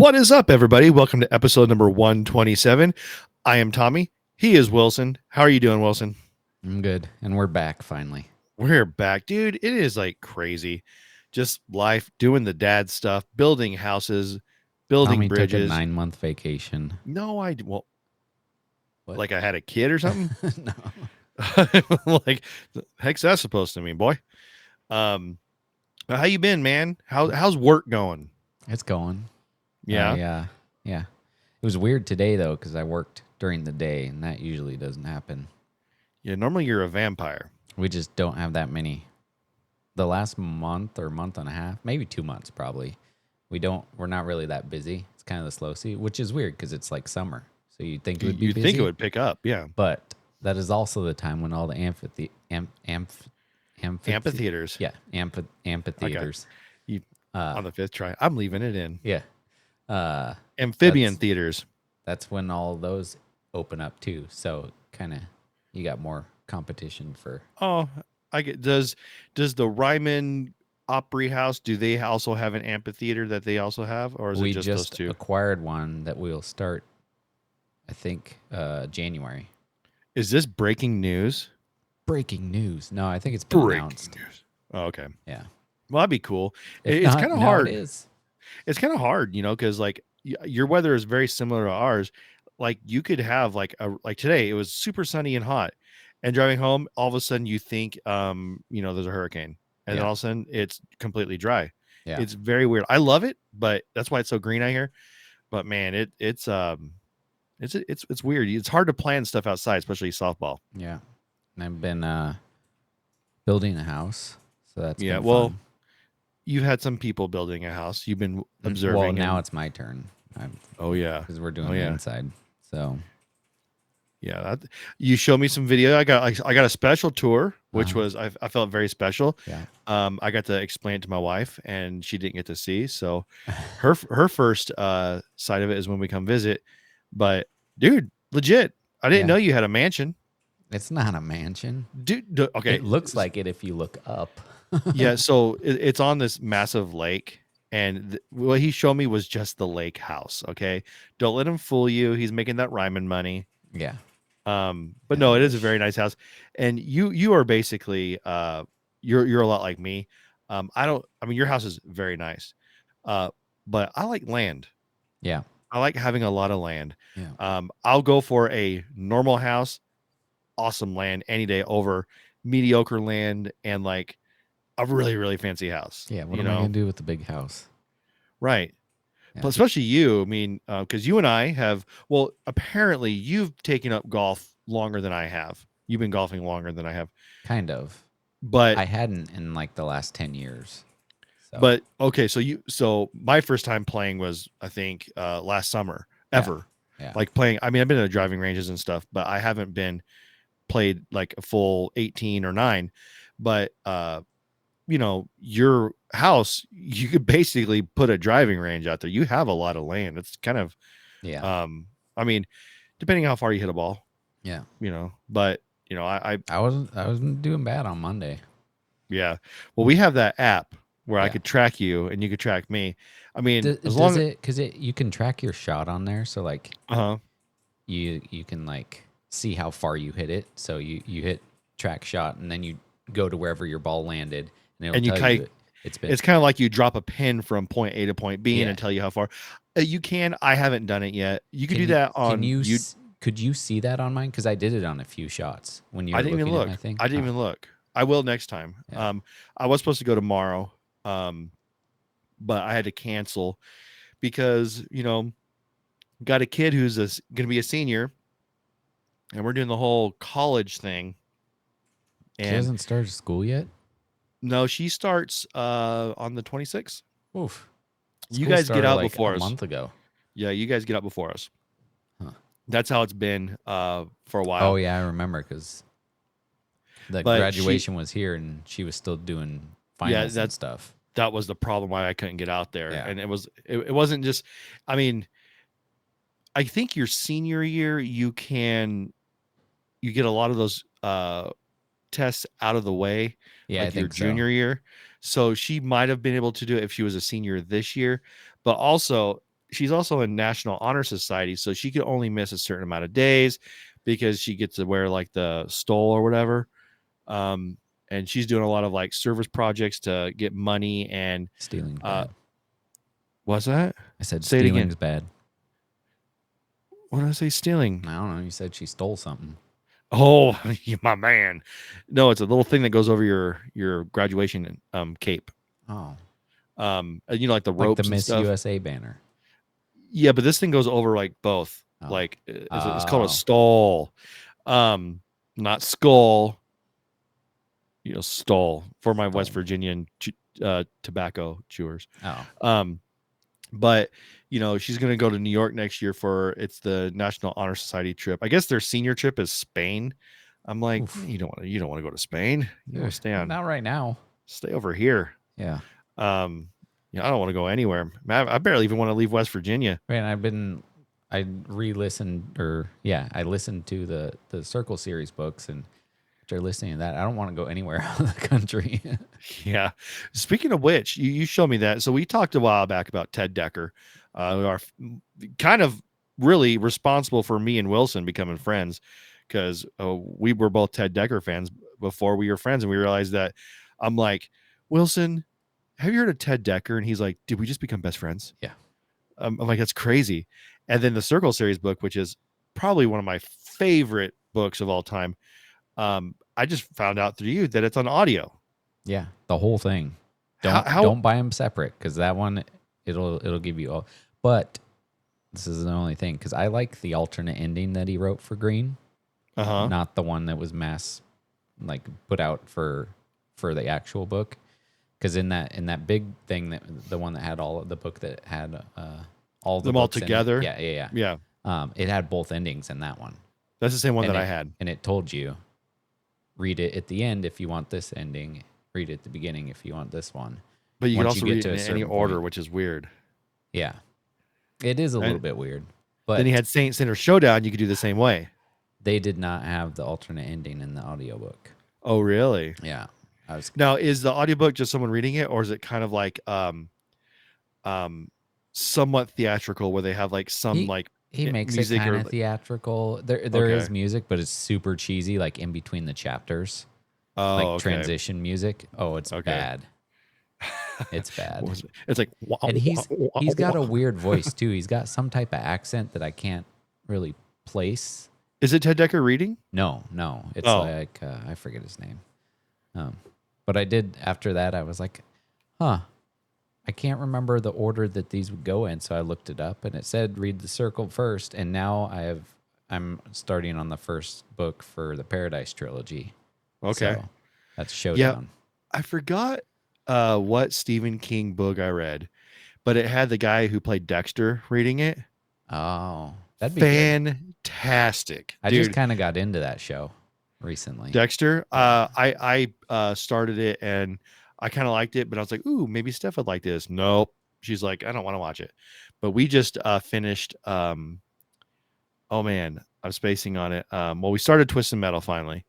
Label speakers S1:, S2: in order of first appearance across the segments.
S1: What is up, everybody? Welcome to episode number 127. I am Tommy. He is Wilson. How are you doing, Wilson?
S2: I'm good. And we're back finally.
S1: We're back, dude. It is like crazy. Just life, doing the dad stuff, building houses, building
S2: Tommy took a
S1: bridges.
S2: 9-month vacation.
S1: No, well,
S2: What?
S1: like I had a kid or something.
S2: No.
S1: Like, the heck's that supposed to mean, boy? How you been, man? How's work going?
S2: It's going.
S1: Yeah.
S2: Yeah. It was weird today though, because I worked during the day, and that usually doesn't happen.
S1: Yeah. Normally you're a vampire.
S2: We just don't have that many. The last month or month and a half, maybe 2 months probably. We're not really that busy. It's kind of the slow season, which is weird because it's like summer. So you'd think it would be busy.
S1: You'd think it would pick up, yeah.
S2: But that is also the time when all the
S1: Amphitheaters.
S2: Yeah, amphitheaters.
S1: You on the fifth try. I'm leaving it in.
S2: Yeah.
S1: Amphibian theaters.
S2: That's when all those open up too. So kind of you got more competition for.
S1: Oh, I get. Does the Ryman Opry House, do they also have an amphitheater that they also have, or is it just those two?
S2: Acquired one that we'll start, I think, January.
S1: Is this breaking news?
S2: Breaking news. No, I think it's been announced.
S1: News. Oh, okay.
S2: Yeah.
S1: Well, that'd be cool.
S2: It's
S1: kind of hard.
S2: It is.
S1: It's kind of hard, because like your weather is very similar to ours. Like you could have like today, it was super sunny and hot, and driving home, all of a sudden you think, there's a hurricane, and then all of a sudden it's completely dry.
S2: Yeah.
S1: It's very weird. I love it, but that's why it's so green out here. But man, it's weird. It's hard to plan stuff outside, especially softball.
S2: Yeah. And I've been building a house, so that's been
S1: well,
S2: fun.
S1: You've had some people building a house. You've been observing.
S2: Well, now it's my turn. Because we're doing the inside. So
S1: yeah, you showed me some video. I got a special tour, which was I felt very special.
S2: Yeah.
S1: I got to explain it to my wife, and she didn't get to see. So her first side of it is when we come visit. But dude, legit, I didn't know you had a mansion.
S2: It's not a mansion,
S1: dude. Okay,
S2: it looks like it if you look up.
S1: Yeah, so it's on this massive lake, and what he showed me was just the lake house. Okay, don't let him fool you. He's making that Ryman money.
S2: Yeah.
S1: But no, it is a very nice house, and you are basically you're a lot like me. Your house is very nice, but I like land.
S2: Yeah.
S1: I like having a lot of land.
S2: Yeah.
S1: I'll go for a normal house, awesome land any day over mediocre land and like a really, really fancy house.
S2: Yeah. What am I going to do with the big house?
S1: Right.
S2: Yeah.
S1: But especially you, I mean, because you and I have, well, apparently you've taken up golf longer than I have. You've been golfing longer than I have.
S2: Kind of.
S1: But
S2: I hadn't in like the last 10 years. So.
S1: But okay, so my first time playing was, I think, last summer ever.
S2: Yeah.
S1: Like playing, I mean, I've been to the driving ranges and stuff, but I haven't been played like a full 18 or 9. But your house, you could basically put a driving range out there. You have a lot of land. It's kind of I mean, depending how far you hit a ball.
S2: Yeah.
S1: But I
S2: wasn't doing bad on Monday.
S1: Yeah. Well, we have that app where I could track you and you could track me. I mean,
S2: because you can track your shot on there, so like you can like see how far you hit it. So you hit track shot, and then you go to wherever your ball landed, and it'll tell you it's
S1: kind of like you drop a pin from point A to point B and tell you how far. You can. I haven't done it yet. You can do that on.
S2: Could you see that on mine? Because I did it on a few shots when you.
S1: I didn't even look. I didn't even look. I will next time. Yeah. I was supposed to go tomorrow, but I had to cancel because got a kid who's going to be a senior, and we're doing the whole college thing.
S2: And she hasn't started school yet.
S1: No, she starts on the 26th.
S2: Oof.
S1: You guys get out before us.
S2: A month ago.
S1: Yeah, you guys get out before us.
S2: Huh.
S1: That's how it's been for a while.
S2: Oh yeah, I remember because the graduation was here and she was still doing finals and stuff.
S1: That was the problem why I couldn't get out there. Yeah. And it wasn't just, I mean, I think your senior year you get a lot of those tests out of the way, like your junior year. So she might have been able to do it if she was a senior this year, but also she's also in National Honor Society, so she can only miss a certain amount of days because she gets to wear like the stole or whatever. And she's doing a lot of like service projects to get money and
S2: Stealing's bad.
S1: what's that?
S2: I said
S1: Say it again.
S2: stealing's bad.
S1: What did I say? Stealing?
S2: I don't know. You said she stole something.
S1: Oh, my man. No, it's a little thing that goes over your graduation cape.
S2: Oh,
S1: You know, like the
S2: like
S1: ropes
S2: the
S1: and
S2: Miss
S1: stuff.
S2: USA banner.
S1: Yeah, but this thing goes over like both.
S2: Oh.
S1: Like it's called a stall. Not skull. You know, stall for my West Virginian tobacco chewers.
S2: Oh.
S1: But you know, she's going to go to New York next year for it's the National Honor Society trip. I guess their senior trip is Spain. I'm like, you don't want to go to Spain. You want to stay on.
S2: Not right now.
S1: Stay over here.
S2: Yeah.
S1: Yeah, I don't want to go anywhere. I barely even want to leave West Virginia.
S2: Man, I re-listened I listened to the Circle series books, and after listening to that, I don't want to go anywhere out of the country.
S1: Yeah. Speaking of which, you showed me that. So we talked a while back about Ted Decker, who are kind of really responsible for me and Wilson becoming friends because we were both Ted Decker fans before we were friends. And we realized that I'm like, Wilson, have you heard of Ted Decker? And he's like, did we just become best friends?
S2: Yeah.
S1: I'm like, that's crazy. And then the Circle series book, which is probably one of my favorite books of all time. I just found out through you that it's on audio.
S2: Yeah, the whole thing. Don't buy them separate because that one it'll give you all. But this is the only thing because I like the alternate ending that he wrote for Green, not the one that was like put out for the actual book. Because in that big thing, that the one that had all of the book that had all the
S1: them all together,
S2: yeah. It had both endings in that one.
S1: That's the same one that I had,
S2: and it told you read it at the end if you want this ending. Read it at the beginning if you want this one.
S1: But you can also read it in any order, which is weird.
S2: Yeah, it is a little bit weird. But
S1: then he had Saint Sinner Showdown. You could do the same way.
S2: They did not have the alternate ending in the audiobook.
S1: Oh, really?
S2: Yeah.
S1: Now, is the audiobook just someone reading it, or is it kind of like somewhat theatrical, where they have like some
S2: he makes it kind of theatrical. There is music, but it's super cheesy, like in between the chapters.
S1: Oh,
S2: like transition music. Oh, it's bad. It's bad.
S1: It's like,
S2: and he's got a weird voice too. He's got some type of accent that I can't really place.
S1: Is it Ted Decker reading?
S2: No. It's like I forget his name. But I did after that. I was like, I can't remember the order that these would go in, so I looked it up, and it said read the Circle first. And now I'm starting on the first book for the Paradise trilogy.
S1: Okay,
S2: so that's Showdown.
S1: Yeah, I forgot what Stephen King book I read, but it had the guy who played Dexter reading it.
S2: Oh, that'd be
S1: fantastic.
S2: I just kind of got into that show recently.
S1: Dexter. I started it and I kind of liked it, but I was like, ooh, maybe Steph would like this. Nope. She's like, I don't want to watch it. But we just finished. Oh man, I'm spacing on it. Well, we started Twisted Metal finally.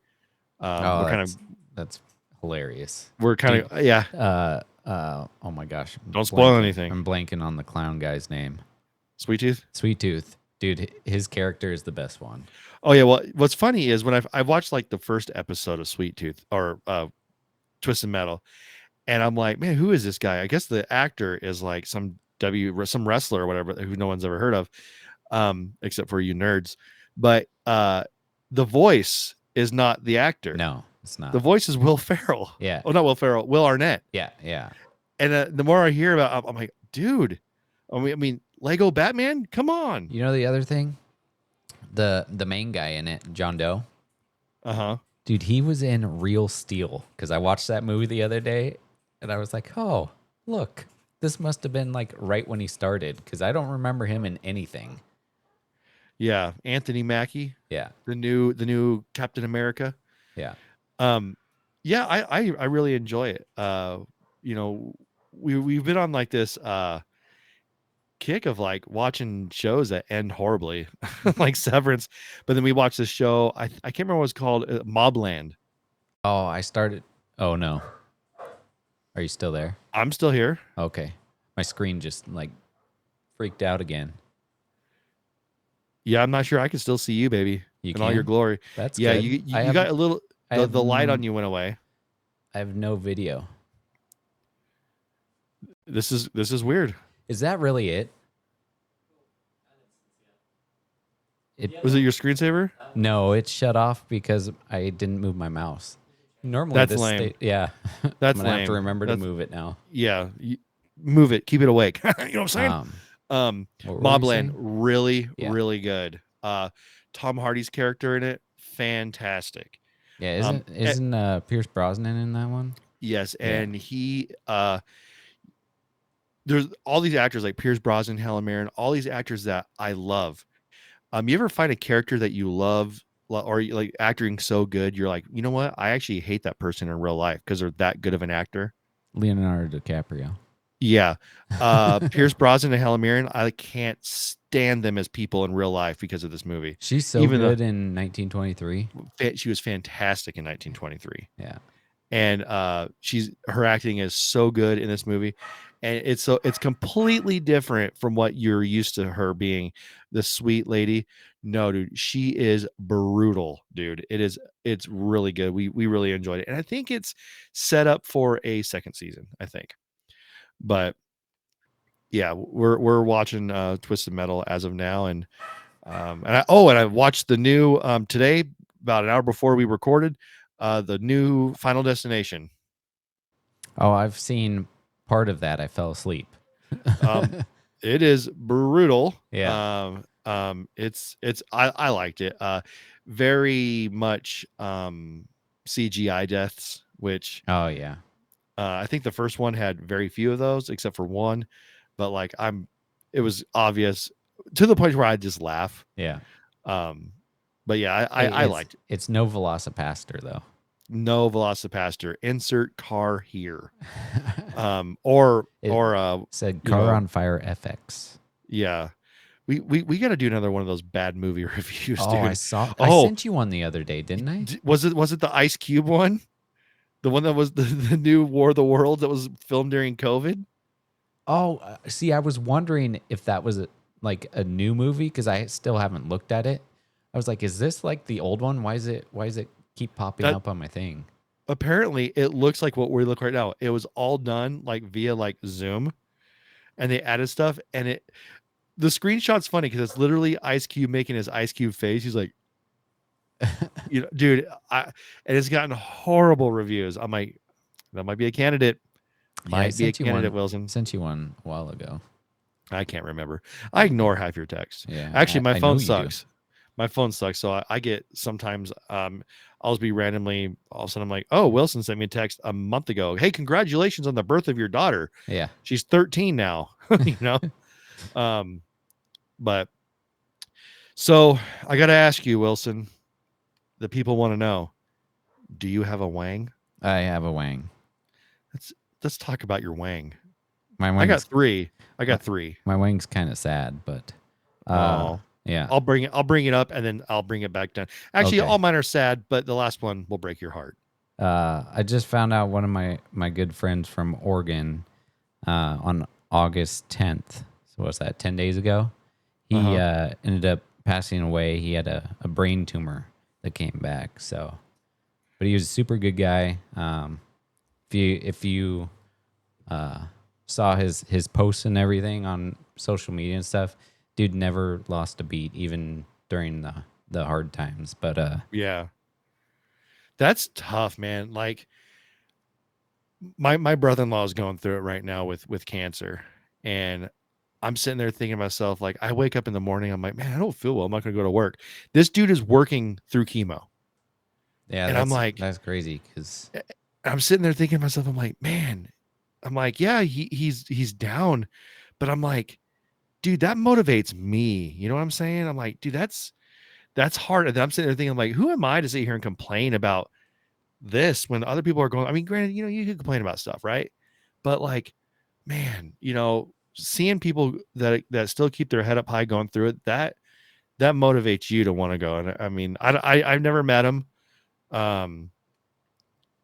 S2: That's hilarious.
S1: We're kind of
S2: oh my gosh!
S1: Don't spoil anything.
S2: I'm blanking on the clown guy's name.
S1: Sweet Tooth,
S2: dude. His character is the best one.
S1: Oh yeah. Well, what's funny is when I watched like the first episode of Sweet Tooth or Twisted Metal, and I'm like, man, who is this guy? I guess the actor is like some wrestler or whatever who no one's ever heard of, except for you nerds. But the voice is not the actor.
S2: No, it's not.
S1: The voice is Will Ferrell.
S2: Yeah.
S1: Oh, not Will Ferrell. Will Arnett.
S2: Yeah.
S1: And the more I hear about, I'm like, dude. I mean, Lego Batman. Come on.
S2: You know the other thing, the main guy in it, John Doe. Dude, he was in Real Steel because I watched that movie the other day, and I was like, oh, look, this must have been like right when he started because I don't remember him in anything.
S1: Yeah, Anthony Mackie.
S2: Yeah,
S1: the new Captain America.
S2: Yeah.
S1: Yeah, I really enjoy it. You know, we've been on like this kick of like watching shows that end horribly, like Severance. But then we watched this show. I can't remember what it's called. Mobland.
S2: Oh, I started. Oh no. Are you still there?
S1: I'm still here.
S2: Okay, my screen just like freaked out again.
S1: Yeah, I'm not sure I can still see you, baby,
S2: You
S1: in all your
S2: can?
S1: glory.
S2: That's
S1: Yeah,
S2: good.
S1: you got a little the light on you went away.
S2: I have no video.
S1: This is weird.
S2: Is that really it?
S1: Was it your screensaver?
S2: No, it's shut off because I didn't move my mouse. Normally
S1: That's
S2: this
S1: lame.
S2: yeah. I'm
S1: That's
S2: gonna have to
S1: lame.
S2: remember to
S1: That's
S2: move it now.
S1: yeah. Move it. Keep it awake. You know what I'm saying?
S2: Um, what were we
S1: Mobland,
S2: saying?
S1: really,
S2: Yeah,
S1: really good. Tom Hardy's character in it, fantastic.
S2: yeah.
S1: Um, eh,
S2: Isn't Pierce Brosnan in that one?
S1: yes,
S2: Yeah,
S1: and he there's all these actors like Pierce Brosnan, Helen Mirren, all these actors that I love. You ever find a character that you love or like acting so good, you're like, you know what? I actually hate that person in real life because they're that good of an actor.
S2: Leonardo DiCaprio.
S1: Yeah. Pierce Brosnan and Helen Mirren, I can't stand them as people in real life because of this movie.
S2: She's so
S1: Even though
S2: good in 1923.
S1: she was fantastic in 1923.
S2: Yeah.
S1: And her acting is so good in this movie, and it's completely different from what you're used to her being, the sweet lady. No, dude, she is brutal, dude. It's really good. We really enjoyed it, and I think it's set up for a second season, I think. But yeah, we're watching Twisted Metal as of now, and I watched the new today, about an hour before we recorded, the new Final Destination.
S2: Oh, I've seen part of that. I fell asleep.
S1: It is brutal.
S2: Yeah.
S1: It's I liked it. Very much CGI deaths, which
S2: Oh yeah.
S1: I think the first one had very few of those, except for one. But like it was obvious to the point where I just laugh.
S2: Yeah.
S1: Um, but yeah,
S2: Hey,
S1: I liked it.
S2: it's no Velocipaster though.
S1: No Velocipaster. Insert car here. Or
S2: It said
S1: you
S2: Car
S1: know,
S2: on Fire FX.
S1: yeah. We got to do another one of those bad movie reviews,
S2: Oh,
S1: dude.
S2: I
S1: Oh,
S2: sent you one the other day, didn't I?
S1: was it the Ice Cube one? The one that was the new War of the Worlds that was filmed during COVID?
S2: Oh, see, I was wondering if that was like a new movie because I still haven't looked at it. I was like, is this like the old one? Why is it keep popping
S1: That
S2: up on my thing?
S1: apparently it looks like what we look right now. It was all done like via like Zoom, and they added stuff, and the screenshot's funny because it's literally Ice Cube making his Ice Cube face. He's like, dude, and it's gotten horrible reviews. I'm like, that might be a candidate.
S2: Yeah, I
S1: Might be a
S2: sent you
S1: candidate,
S2: one.
S1: Wilson.
S2: Sent you one a while ago.
S1: I can't remember. I ignore half your texts.
S2: Yeah,
S1: Actually, my
S2: I know
S1: phone
S2: you do.
S1: sucks. My phone sucks. So I get sometimes I'll just be randomly all of a sudden I'm like, oh, Wilson sent me a text a month ago. Hey, congratulations on the birth of your daughter.
S2: Yeah.
S1: She's 13 now. Um, but so I gotta ask you, Wilson. The people want to know, do you have a wang?
S2: I have a wang.
S1: Let's talk about your wang.
S2: My
S1: I got
S2: wang's
S1: three.
S2: my,
S1: Three.
S2: my wang's kind of sad, but
S1: Oh,
S2: yeah.
S1: I'll bring it up and then I'll bring it back down. Actually,
S2: Okay.
S1: all mine are sad, but the last one will break your heart.
S2: I just found out one of my good friends from Oregon on August 10th. So what's that? 10 days ago. He ended up passing away. He had a brain tumor that came back. So, but he was a super good guy. If you saw his posts and everything on social media and stuff, dude never lost a beat, even during the hard times. But
S1: Yeah. That's tough, man. Like my brother-in-law is going through it right now with cancer. And I'm sitting there thinking to myself, like, I wake up in the morning, I'm like, man, I don't feel well. I'm not gonna go to work. This dude is working through chemo.
S2: yeah,
S1: And I'm like,
S2: that's crazy because
S1: I'm sitting there thinking to myself, I'm like, man, I'm like, yeah, he's down, but I'm like, dude, that motivates me. You know what I'm saying? I'm like, dude, that's hard. And then I'm sitting there thinking, I'm like, who am I to sit here and complain about this when other people are going? I mean, granted, you can complain about stuff, right? But like, man, seeing people that still keep their head up high going through it, that motivates you to want to go. And I mean, I've never met him, um,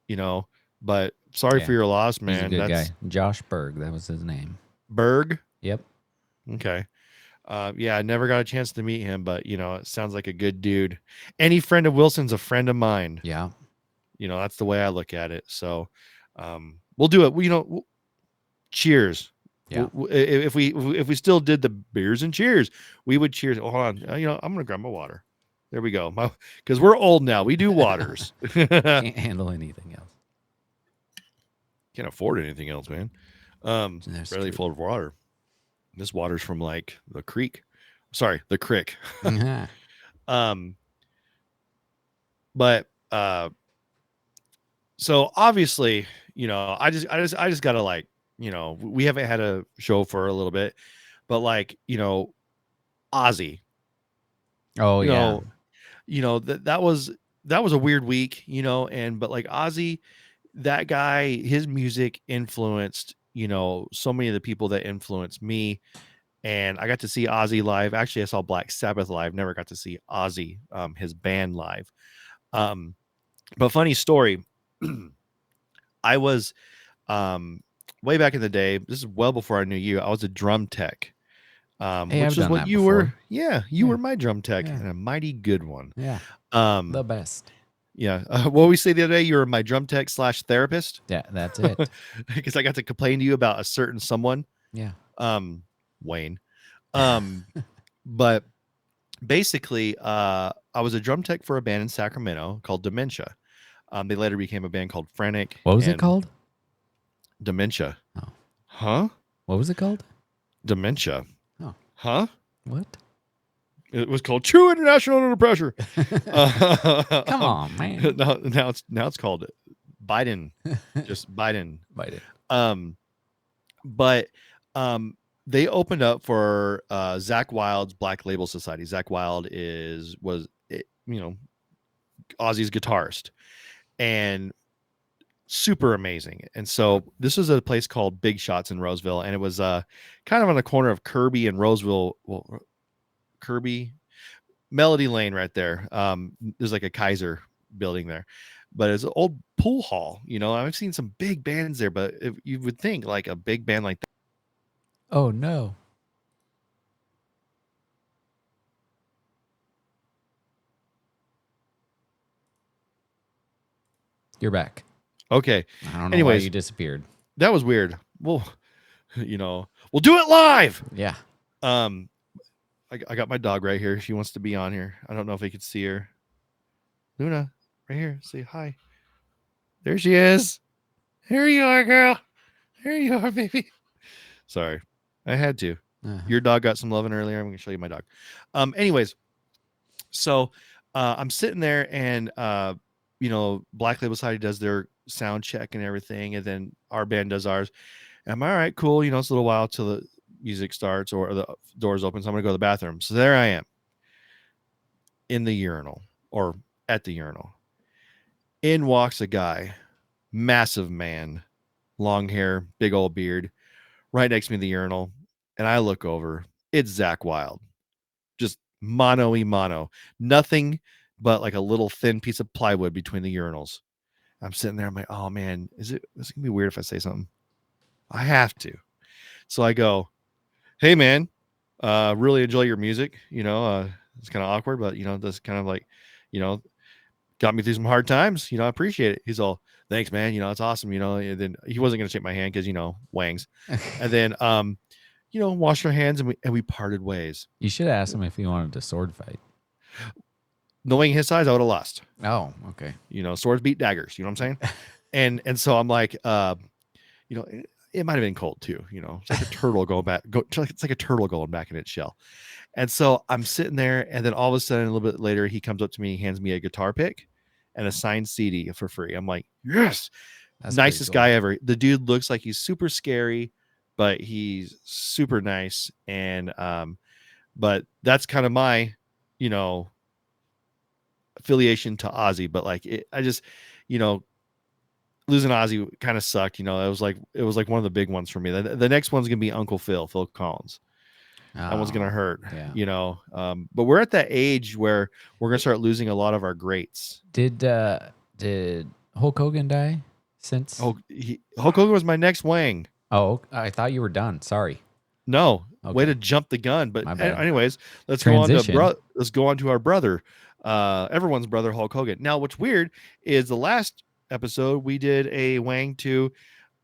S1: you know, but sorry
S2: yeah,
S1: for your loss,
S2: he's a
S1: man.
S2: good
S1: That's
S2: guy. Josh Burgh, that was his name.
S1: Berg.
S2: Yep.
S1: Okay. Yeah, I never got a chance to meet him, but it sounds like a good dude. Any friend of Wilson's a friend of mine.
S2: Yeah.
S1: That's the way I look at it. So, we'll do it. Cheers.
S2: Yeah.
S1: If we still did the beers and cheers, we would cheers. Oh, hold on. I'm gonna grab my water. There we go. Because we're old now. We do waters.
S2: Can't handle anything else.
S1: Can't afford anything else, man.
S2: That's
S1: Barely
S2: true.
S1: full of water. This water's from like the creek. Sorry, the crick. Um, but so obviously, I just gotta like, we haven't had a show for a little bit, but like, Ozzy.
S2: Oh yeah.
S1: That was a weird week, but like Ozzy, that guy, his music influenced, so many of the people that influenced me. And I got to see Ozzy live. Actually, I saw Black Sabbath live. Never got to see Ozzy, his band live. But funny story. I was way back in the day. This is well before I knew you. I was a drum tech,
S2: Hey, I've
S1: which is
S2: done
S1: what
S2: that
S1: you
S2: before.
S1: were. Yeah, you were my drum tech, and a mighty good one.
S2: Yeah. The best.
S1: Yeah. What we say the other day, you were my drum tech / therapist.
S2: Yeah, that's it.
S1: Because I got to complain to you about a certain someone.
S2: Yeah.
S1: Wayne. But basically, I was a drum tech for a band in Sacramento called Dementia. They later became a band called Frantic.
S2: What was it called?
S1: Dementia.
S2: Oh.
S1: Huh?
S2: What was it called?
S1: Dementia.
S2: Oh.
S1: Huh?
S2: What?
S1: It was called True International Under Pressure.
S2: Come on, man.
S1: Now it's called Biden. Just Biden.
S2: Biden.
S1: But they opened up for Zakk Wylde's Black Label Society. Zakk Wylde was Ozzy's guitarist, and super amazing. And so this was a place called Big Shots in Roseville, and it was kind of on the corner of Kirby and Roseville. Well, Kirby, Melody Lane, right there. There's like a Kaiser building there, but it's an old pool hall. I've seen some big bands there, but you would think like a big band like that.
S2: Oh no. You're back.
S1: Okay.
S2: I don't know why you disappeared.
S1: That was weird. Well, we'll do it live.
S2: Yeah.
S1: I got my dog right here. She wants to be on here. I don't know if I could see her. Luna, right here. Say hi. There she is. Here you are, girl. There you are, baby. Sorry. I had to. Your dog got some loving earlier. I'm going to show you my dog. Anyways, so I'm sitting there and, Black Label Society does their sound check and everything. And then our band does ours. And I'm all right, cool. It's a little while till the music starts or the doors open. So I'm going to go to the bathroom. So there I am in the urinal or at the urinal. In walks a guy, massive man, long hair, big old beard, right next to me in the urinal. And I look over. It's Zakk Wylde. Just mono. Nothing but like a little thin piece of plywood between the urinals. I'm sitting there. I'm like, oh man, is it going to be weird if I say something? I have to. So I go, hey man, really enjoy your music. It's kind of awkward, but this kind of like, got me through some hard times. I appreciate it. He's all, thanks, man. It's awesome. And then he wasn't going to shake my hand because, wangs. And then, washed our hands and we parted ways.
S2: You should have asked him if he wanted to sword fight.
S1: Knowing his size, I would have lost.
S2: Oh, okay.
S1: Swords beat daggers. You know what I'm saying? and so I'm like, it might have been cold too. It's like a turtle going back. It's like a turtle going back in its shell. And so I'm sitting there, and then all of a sudden, a little bit later, he comes up to me, hands me a guitar pick and a signed CD for free. I'm like, yes, that's nicest cool guy ever. The dude looks like he's super scary, but he's super nice. And but that's kind of my, affiliation to Ozzy. But like, I just, losing Ozzy kind of sucked. It was like one of the big ones for me. The next one's gonna be Uncle Phil Collins. That one's gonna hurt. Yeah. But we're at that age where we're gonna start losing a lot of our greats.
S2: Did Hulk Hogan die since?
S1: Hulk Hogan was my next wang.
S2: Oh, I thought you were done. Sorry.
S1: No, way to
S2: Okay.
S1: jump the gun. But
S2: My bad.
S1: anyways,
S2: Transition.
S1: let's go on to our brother, everyone's brother, Hulk Hogan. Now, what's weird is the last episode we did a Wang to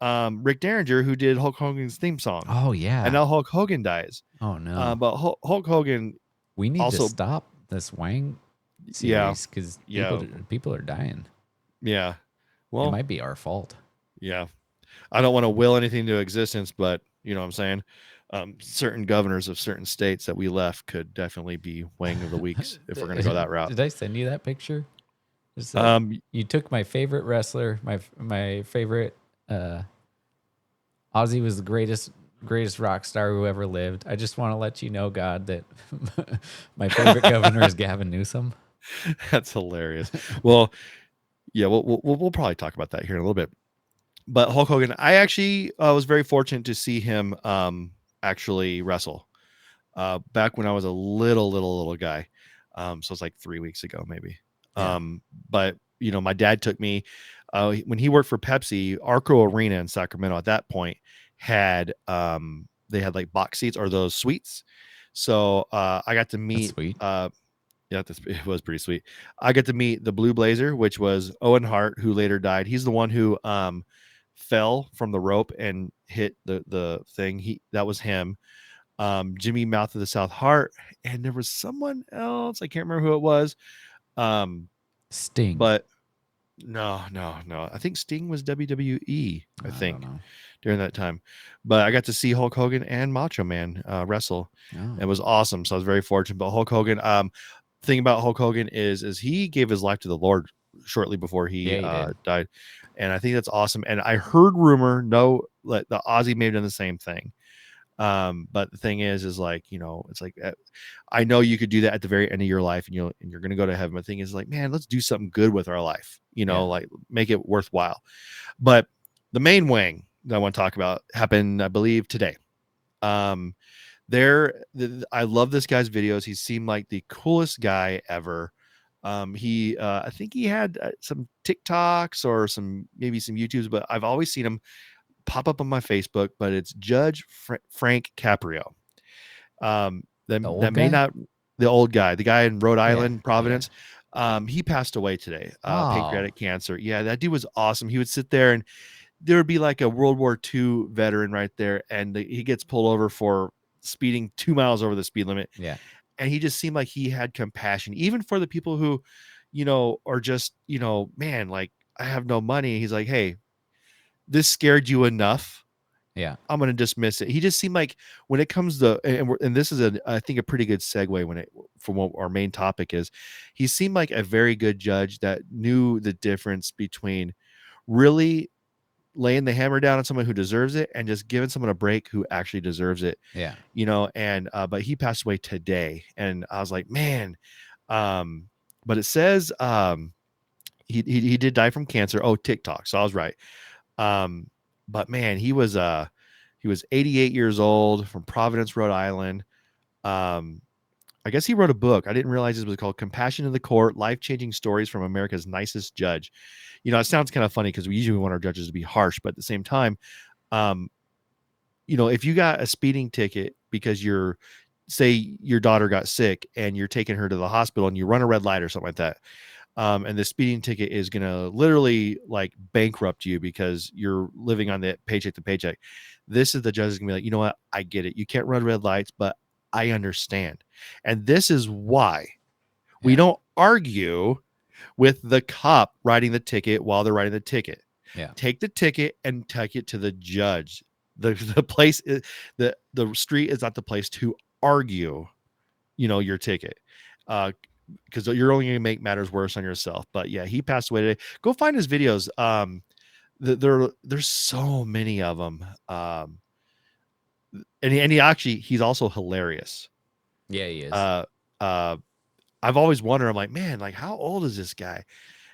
S1: Rick Derringer, who did Hulk Hogan's theme song,
S2: Oh
S1: and
S2: yeah.
S1: now Hulk Hogan dies.
S2: Oh no.
S1: But Hulk Hogan
S2: We need to
S1: also,
S2: stop this Wang
S1: yeah,
S2: series because
S1: yeah,
S2: people are dying.
S1: yeah.
S2: It
S1: Well,
S2: might be our fault.
S1: yeah. I don't want to will anything to existence, but you know what I'm saying. Certain governors of certain states that we left could definitely be Wang of the Weeks if we're going to go that route.
S2: Did I send you that picture? It's like
S1: Um,
S2: you took my favorite wrestler, my favorite. Ozzy was the greatest rock star who ever lived. I just want to let you know, God, that my favorite governor is Gavin Newsom.
S1: that's hilarious. Well, yeah, we'll probably talk about that here in a little bit. But Hulk Hogan, I actually was very fortunate to see him actually wrestle back when I was a little guy. So it's like 3 weeks ago, maybe.
S2: Yeah.
S1: But you know, my dad took me when he worked for Pepsi. Arco Arena in Sacramento at that point had they had like box seats or those suites. So I got to
S2: That's
S1: meet
S2: sweet.
S1: yeah, it was pretty sweet. I got to meet the Blue Blazer, which was Owen Hart, who later died. He's the one who fell from the rope and hit the thing. That was him. Jimmy Mouth of the South Hart, and there was someone else. I can't remember who it was.
S2: Sting.
S1: But no. I think Sting was WWE. I
S2: I don't
S1: think
S2: know.
S1: during that time. But I got to see Hulk Hogan and Macho Man wrestle.
S2: Oh.
S1: It was awesome. So I was very fortunate. But Hulk Hogan, thing about Hulk Hogan is he gave his life to the Lord shortly before he
S2: Yeah, he did.
S1: died, and I think that's awesome. And I heard rumor, no, like the Ozzy may have done the same thing. But the thing is like, you know, it's like I know you could do that at the very end of your life, and you're gonna go to heaven. But the thing is, like, man, let's do something good with our life. You know,
S2: Yeah.
S1: like make it worthwhile. But the main wing that I want to talk about happened, I believe, today. Um, I love this guy's videos. He seemed like the coolest guy ever. He I think he had some TikToks or maybe some YouTubes, but I've always seen him pop up on my Facebook. But it's Judge Frank Caprio.
S2: The
S1: That
S2: old
S1: may
S2: guy?
S1: not, the old guy, the guy in Rhode
S2: Yeah.
S1: Island,
S2: Yeah.
S1: Providence. He passed away today.
S2: Oh.
S1: Pancreatic cancer. Yeah, that dude was awesome. He would sit there and there would be like a World War II veteran right there, and he gets pulled over for speeding 2 miles over the speed limit.
S2: Yeah.
S1: And he just seemed like he had compassion, even for the people who, you know, are just, you know, man, like, I have no money. He's like, hey, this scared you enough.
S2: Yeah.
S1: I'm going to dismiss it. He just seemed like when it comes to, and this is I think a pretty good segue from what our main topic is. He seemed like a very good judge that knew the difference between really laying the hammer down on someone who deserves it and just giving someone a break who actually deserves it,
S2: Yeah.
S1: you know. And but he passed away today, and I was like, man. But it says he did die from cancer. Oh, TikTok, so I was right. But man, he was 88 years old, from Providence, Rhode Island. um I guess he wrote a book. I didn't realize it was called Compassion in the Court: Life-Changing Stories from America's Nicest Judge. You know, it sounds kind of funny because we usually want our judges to be harsh, but at the same time, um, you know, if you got a speeding ticket because say your daughter got sick and you're taking her to the hospital and you run a red light or something like that, and the speeding ticket is going to literally like bankrupt you because you're living on the paycheck to paycheck. This is the judge is going to be like, you know what? I get it. You can't run red lights, but I understand. And this is why we
S2: Yeah.
S1: don't argue with the cop writing the ticket while they're writing the ticket.
S2: Yeah.
S1: Take the ticket and take it to the judge. The place is, the street is not the place to argue, you know, your ticket. Because you're only going to make matters worse on yourself. But yeah, he passed away today. Go find his videos. There's so many of them. And he actually, he's also hilarious.
S2: Yeah, he is.
S1: Uh, uh, I've always wondered, I'm like, man, like, how old is this guy?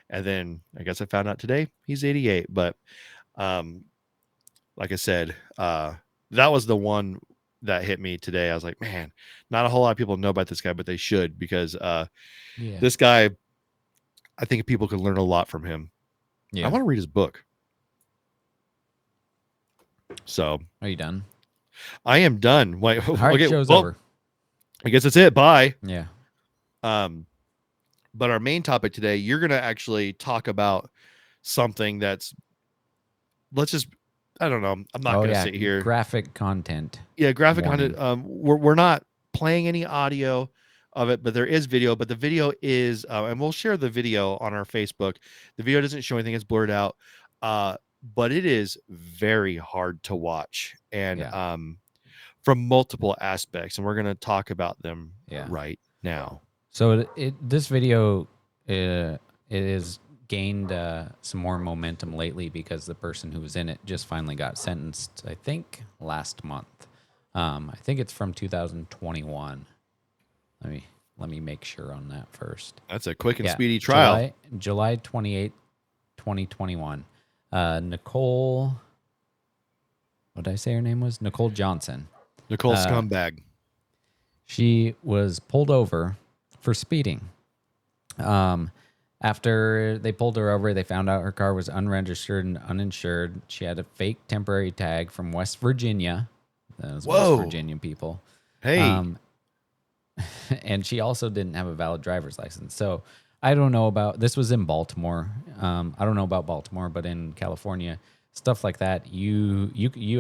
S1: And then I guess I found out today he's 88. But um, like I said, that was the one that hit me today. I was like, man, not a whole lot of people know about this guy, but they should, because
S2: Yeah.
S1: this guy, I think people could learn a lot from him. I
S2: Yeah.
S1: want to read his book. So,
S2: Are you done?
S1: I am done. Wait,
S2: All right,
S1: okay.
S2: show's
S1: Well,
S2: over.
S1: I guess that's it. Bye.
S2: Yeah.
S1: But our main topic today, you're going to actually talk about something that's, let's just, I don't know. I'm not
S2: Oh
S1: going to
S2: yeah,
S1: sit here.
S2: graphic content.
S1: Yeah, graphic
S2: Warning.
S1: content. We're not playing any audio of it, but there is video. But the video is, and we'll share the video on our Facebook. The video doesn't show anything; it's blurred out. But it is very hard to watch, and
S2: Yeah.
S1: from multiple aspects, and we're going to talk about them
S2: Yeah.
S1: right now.
S2: So this video it has gained some more momentum lately because the person who was in it just finally got sentenced, I think, last month. I think it's from 2021. Let me make sure on that first.
S1: That's a quick and speedy trial.
S2: July 28th, 2021. Nicole, what did I say her name was? Nicole Johnson.
S1: Nicole Scumbag.
S2: She was pulled over for speeding. After they pulled her over, they found out her car was unregistered and uninsured. She had a fake temporary tag from West Virginia. Those West Virginian people.
S1: Hey.
S2: And she also didn't have a valid driver's license. So I don't know about, this was in Baltimore. I don't know about Baltimore, but in California, stuff like that, you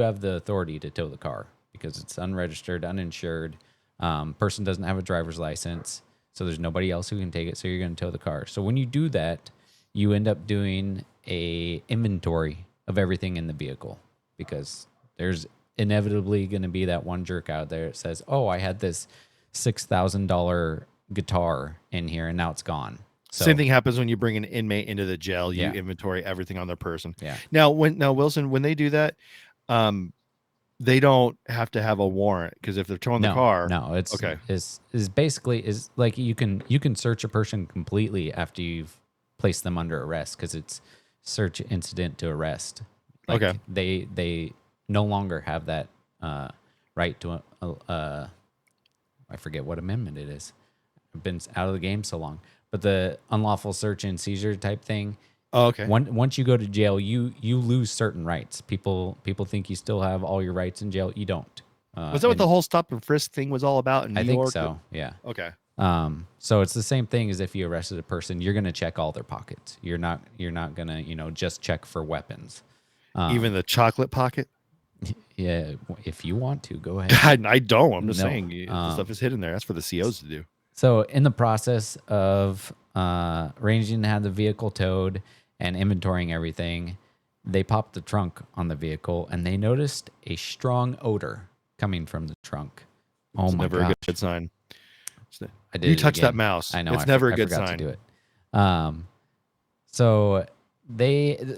S2: have the authority to tow the car because it's unregistered, uninsured. Person doesn't have a driver's license, so there's nobody else who can take it. So you're going to tow the car. So when you do that, you end up doing a inventory of everything in the vehicle because there's inevitably going to be that one jerk out there that says, "Oh, I had this $6,000 guitar in here and now it's gone." So,
S1: same thing happens when you bring an inmate into the jail. You
S2: Yeah.
S1: inventory everything on their person.
S2: Yeah.
S1: Now, Wilson, when they do that, they don't have to have a warrant because if they're towing the car,
S2: it's
S1: okay.
S2: Is basically is like you can search a person completely after you've placed them under arrest because it's search incident to arrest. Like
S1: okay.
S2: They no longer have that right to I forget what amendment it is. I've been out of the game so long, but the unlawful search and seizure type thing.
S1: Oh, okay.
S2: Once you go to jail, you lose certain rights. People think you still have all your rights in jail. You don't.
S1: Was that what the whole stop and frisk thing was all about in New York?
S2: I think so. Yeah.
S1: Okay.
S2: So it's the same thing as if you arrested a person. You're going to check all their pockets. You're not going to just check for weapons.
S1: Even the chocolate pocket.
S2: Yeah, if you want to, go ahead.
S1: I don't. I'm just saying the stuff is hidden there. That's for the COs to do.
S2: So in the process of arranging to have the vehicle towed and inventorying everything, they popped the trunk on the vehicle and they noticed a strong odor coming from the trunk. Oh my
S1: never
S2: gosh.
S1: a good sign.
S2: You
S1: touch that mouse.
S2: I know.
S1: It's never a good
S2: sign.
S1: sign.
S2: To do it.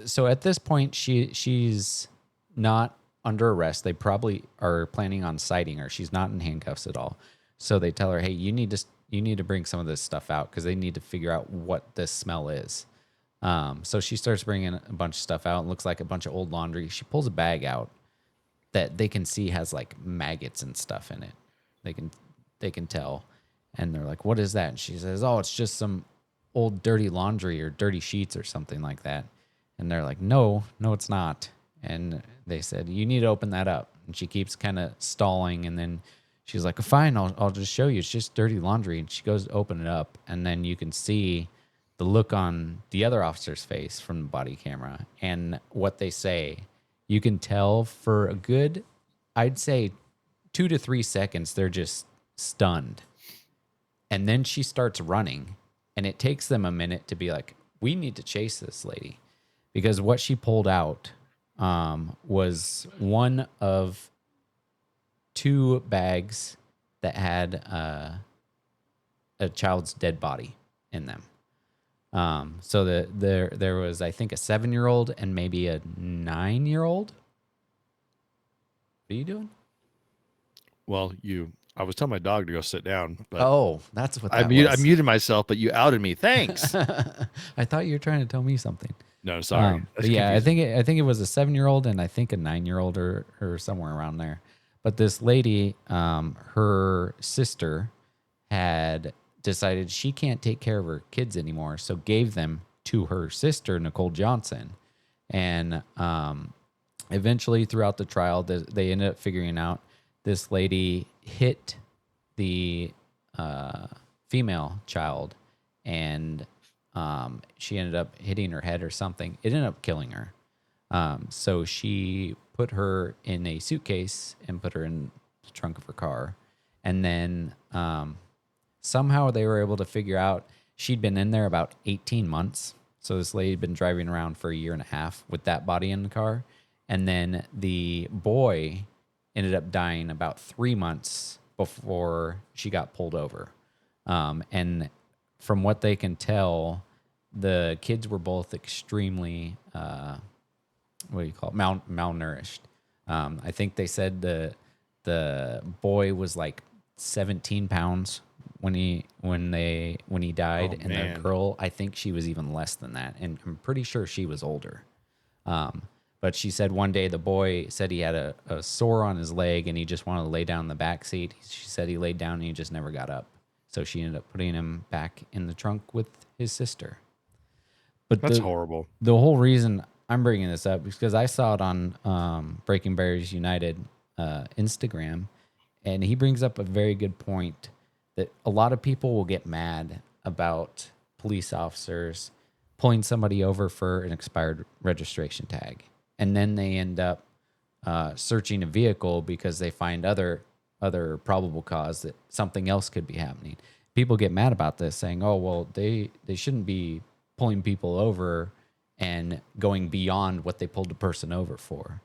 S2: So at this point she's not under arrest. They probably are planning on citing her. She's not in handcuffs at all. So they tell her, "Hey, you need to bring some of this stuff out because they need to figure out what this smell is." So she starts bringing a bunch of stuff out. It looks like a bunch of old laundry. She pulls a bag out that they can see has like maggots and stuff in it. They can tell. And they're like, "What is that?" And she says, "Oh, it's just some old dirty laundry or dirty sheets or something like that." And they're like, no, it's not. And they said, "You need to open that up." And she keeps kind of stalling. And then she's like, "Fine, I'll just show you. It's just dirty laundry." And she goes to open it up. And then you can see the look on the other officer's face from the body camera and what they say. You can tell for a good, I'd say 2 to 3 seconds, they're just stunned. And then she starts running, and it takes them a minute to be like, "We need to chase this lady," because what she pulled out was one of 2 bags that had a child's dead body in them. So there was, I think, a 7-year-old and maybe a 9-year-old. What are you doing?
S1: Well, I was telling my dog to go sit down. But
S2: oh, that's what that
S1: was.
S2: I
S1: muted myself, but you outed me. Thanks.
S2: I thought you were trying to tell me something.
S1: No, sorry.
S2: Yeah, I think it was a 7-year-old and I think a 9-year-old or somewhere around there. But this lady, her sister had decided she can't take care of her kids anymore, so gave them to her sister, Nicole Johnson. And eventually, throughout the trial, they ended up figuring out this lady hit the female child, and she ended up hitting her head or something. It ended up killing her. So she put her in a suitcase and put her in the trunk of her car. And then somehow they were able to figure out she'd been in there about 18 months. So this lady had been driving around for a year and a half with that body in the car. And then the boy ended up dying about 3 months before she got pulled over. And from what they can tell, the kids were both extremely, what do you call it, malnourished. I think they said the boy was like 17 pounds when he died, and the girl, I think she was even less than that, and I'm pretty sure she was older. But she said one day the boy said he had a sore on his leg and he just wanted to lay down in the back seat. She said he laid down and he just never got up. So she ended up putting him back in the trunk with his sister. But
S1: that's horrible.
S2: The whole reason I'm bringing this up is because I saw it on Breaking Barriers United Instagram, and he brings up a very good point that a lot of people will get mad about police officers pulling somebody over for an expired registration tag, and then they end up searching a vehicle because they find other probable cause that something else could be happening. People get mad about this, saying, "Oh, well, they shouldn't be pulling people over and going beyond what they pulled the person over for."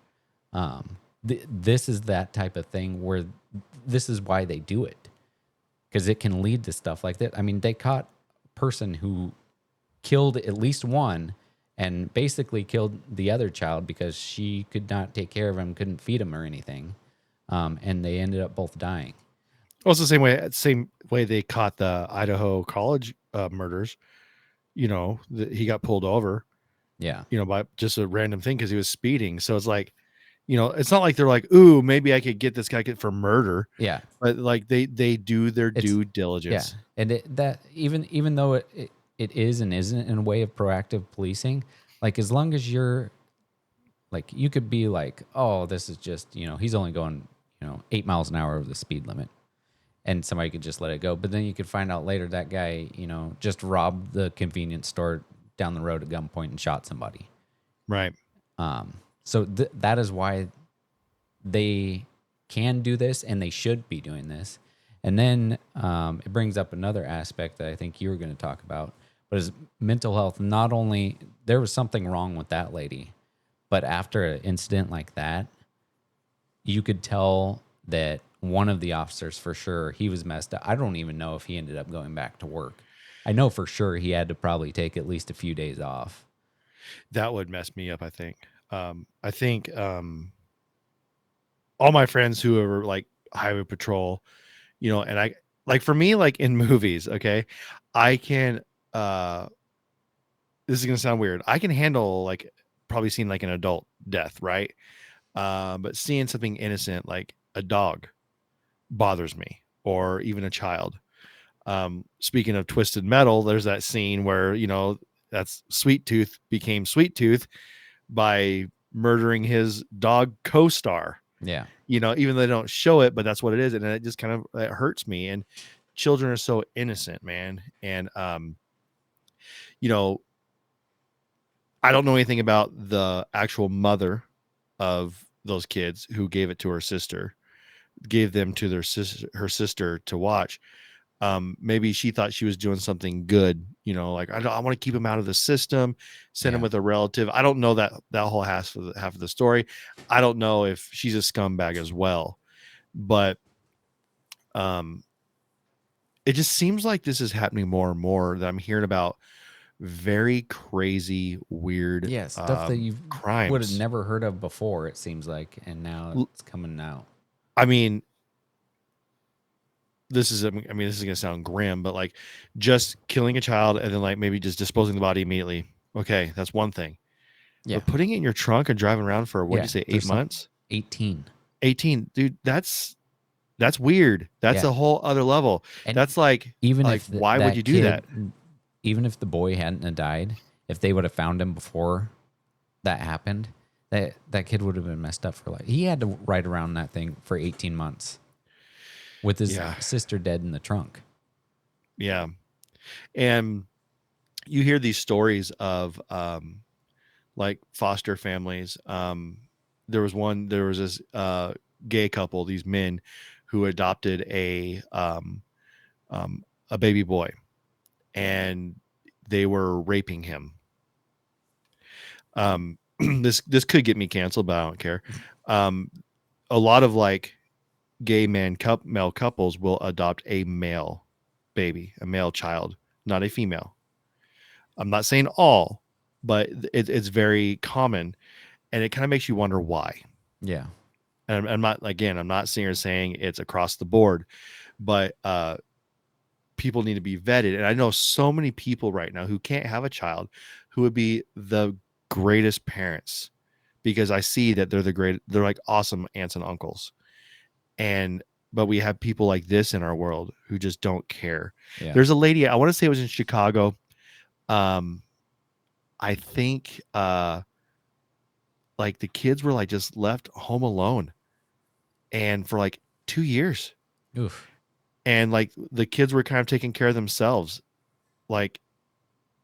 S2: This is that type of thing where this is why they do it, because it can lead to stuff like that. I mean, they caught a person who killed at least one and basically killed the other child because she could not take care of him, couldn't feed him or anything. And they ended up both dying.
S1: Well, it's the same way they caught the Idaho college murders. You know, he got pulled over.
S2: Yeah.
S1: You know, by just a random thing because he was speeding. So it's like, you know, it's not like they're like, ooh, maybe I could get this guy for murder.
S2: Yeah.
S1: But like they do their due diligence.
S2: Yeah. And that even though it is and isn't in a way of proactive policing, like as long as you're like, you could be like, oh, this is just, you know, he's only going, 8 miles an hour over the speed limit, and somebody could just let it go. But then you could find out later that guy, just robbed the convenience store down the road at gunpoint and shot somebody.
S1: Right.
S2: So that is why they can do this, and they should be doing this. And then it brings up another aspect that I think you were going to talk about, but is mental health. Not only there was something wrong with that lady, but after an incident like that, you could tell that one of the officers, for sure, he was messed up. I don't even know if he ended up going back to work. I know for sure he had to probably take at least a few days off.
S1: That would mess me up, I think. I think all my friends who are like highway patrol, and I, like, for me, like in movies, okay, I can, this is going to sound weird, I can handle like probably seeing like an adult death, right? But seeing something innocent like a dog bothers me, or even a child. Speaking of Twisted Metal, there's that scene where, that's Sweet Tooth became Sweet Tooth by murdering his dog co-star.
S2: Yeah.
S1: Even though they don't show it, but that's what it is. And it just kind of, it hurts me. And children are so innocent, man. And, I don't know anything about the actual mother of those kids who gave it to her sister, gave them to her sister to watch. Maybe she thought she was doing something good, like, I want to keep him out of the system, send him with a relative. I don't know that whole half of the story. I don't know if she's a scumbag as well, but it just seems like this is happening more and more, that I'm hearing about very crazy, weird,
S2: stuff that you
S1: crimes
S2: would have never heard of before, it seems like, and now it's coming out.
S1: I mean, this is going to sound grim, but like just killing a child and then like maybe just disposing the body immediately. Okay, that's one thing. Yeah. But putting it in your trunk and driving around for, what did you say, 8 months?
S2: 18.
S1: 18, dude. That's weird. That's a whole other level. And that's like,
S2: even
S1: like, why would you do that?
S2: Even if the boy hadn't died, if they would have found him before that happened, That kid would have been messed up for life. He had to ride around that thing for 18 months with his
S1: Yeah.
S2: sister dead in the trunk.
S1: Yeah. And you hear these stories of like foster families. There was this gay couple, these men who adopted a baby boy, and they were raping him. This could get me canceled, but I don't care. A lot of like gay male couples will adopt a male baby, a male child, not a female. I'm not saying all, but it's very common, and it kind of makes you wonder why.
S2: Yeah.
S1: And I'm not sitting here saying it's across the board, but people need to be vetted. And I know so many people right now who can't have a child who would be the greatest parents, because I see that they're like awesome aunts and uncles. But we have people like this in our world who just don't care.
S2: Yeah.
S1: There's a lady, I want to say it was in Chicago. I think like the kids were like just left home alone, and for like 2 years.
S2: Oof.
S1: And like the kids were kind of taking care of themselves. Like,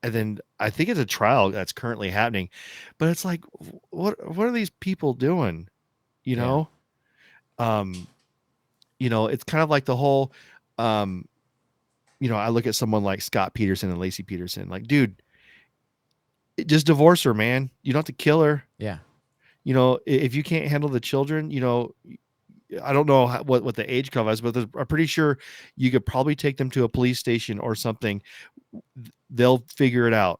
S1: and then I think it's a trial that's currently happening, but it's like, what are these people doing? You
S2: Yeah.
S1: know? It's kind of like the whole, um, I look at someone like Scott Peterson and Lacey Peterson, like, dude, just divorce her, man. You don't have to kill her.
S2: Yeah.
S1: If you can't handle the children, I don't know what the age cutoff is, but I'm pretty sure you could probably take them to a police station or something. They'll figure it out,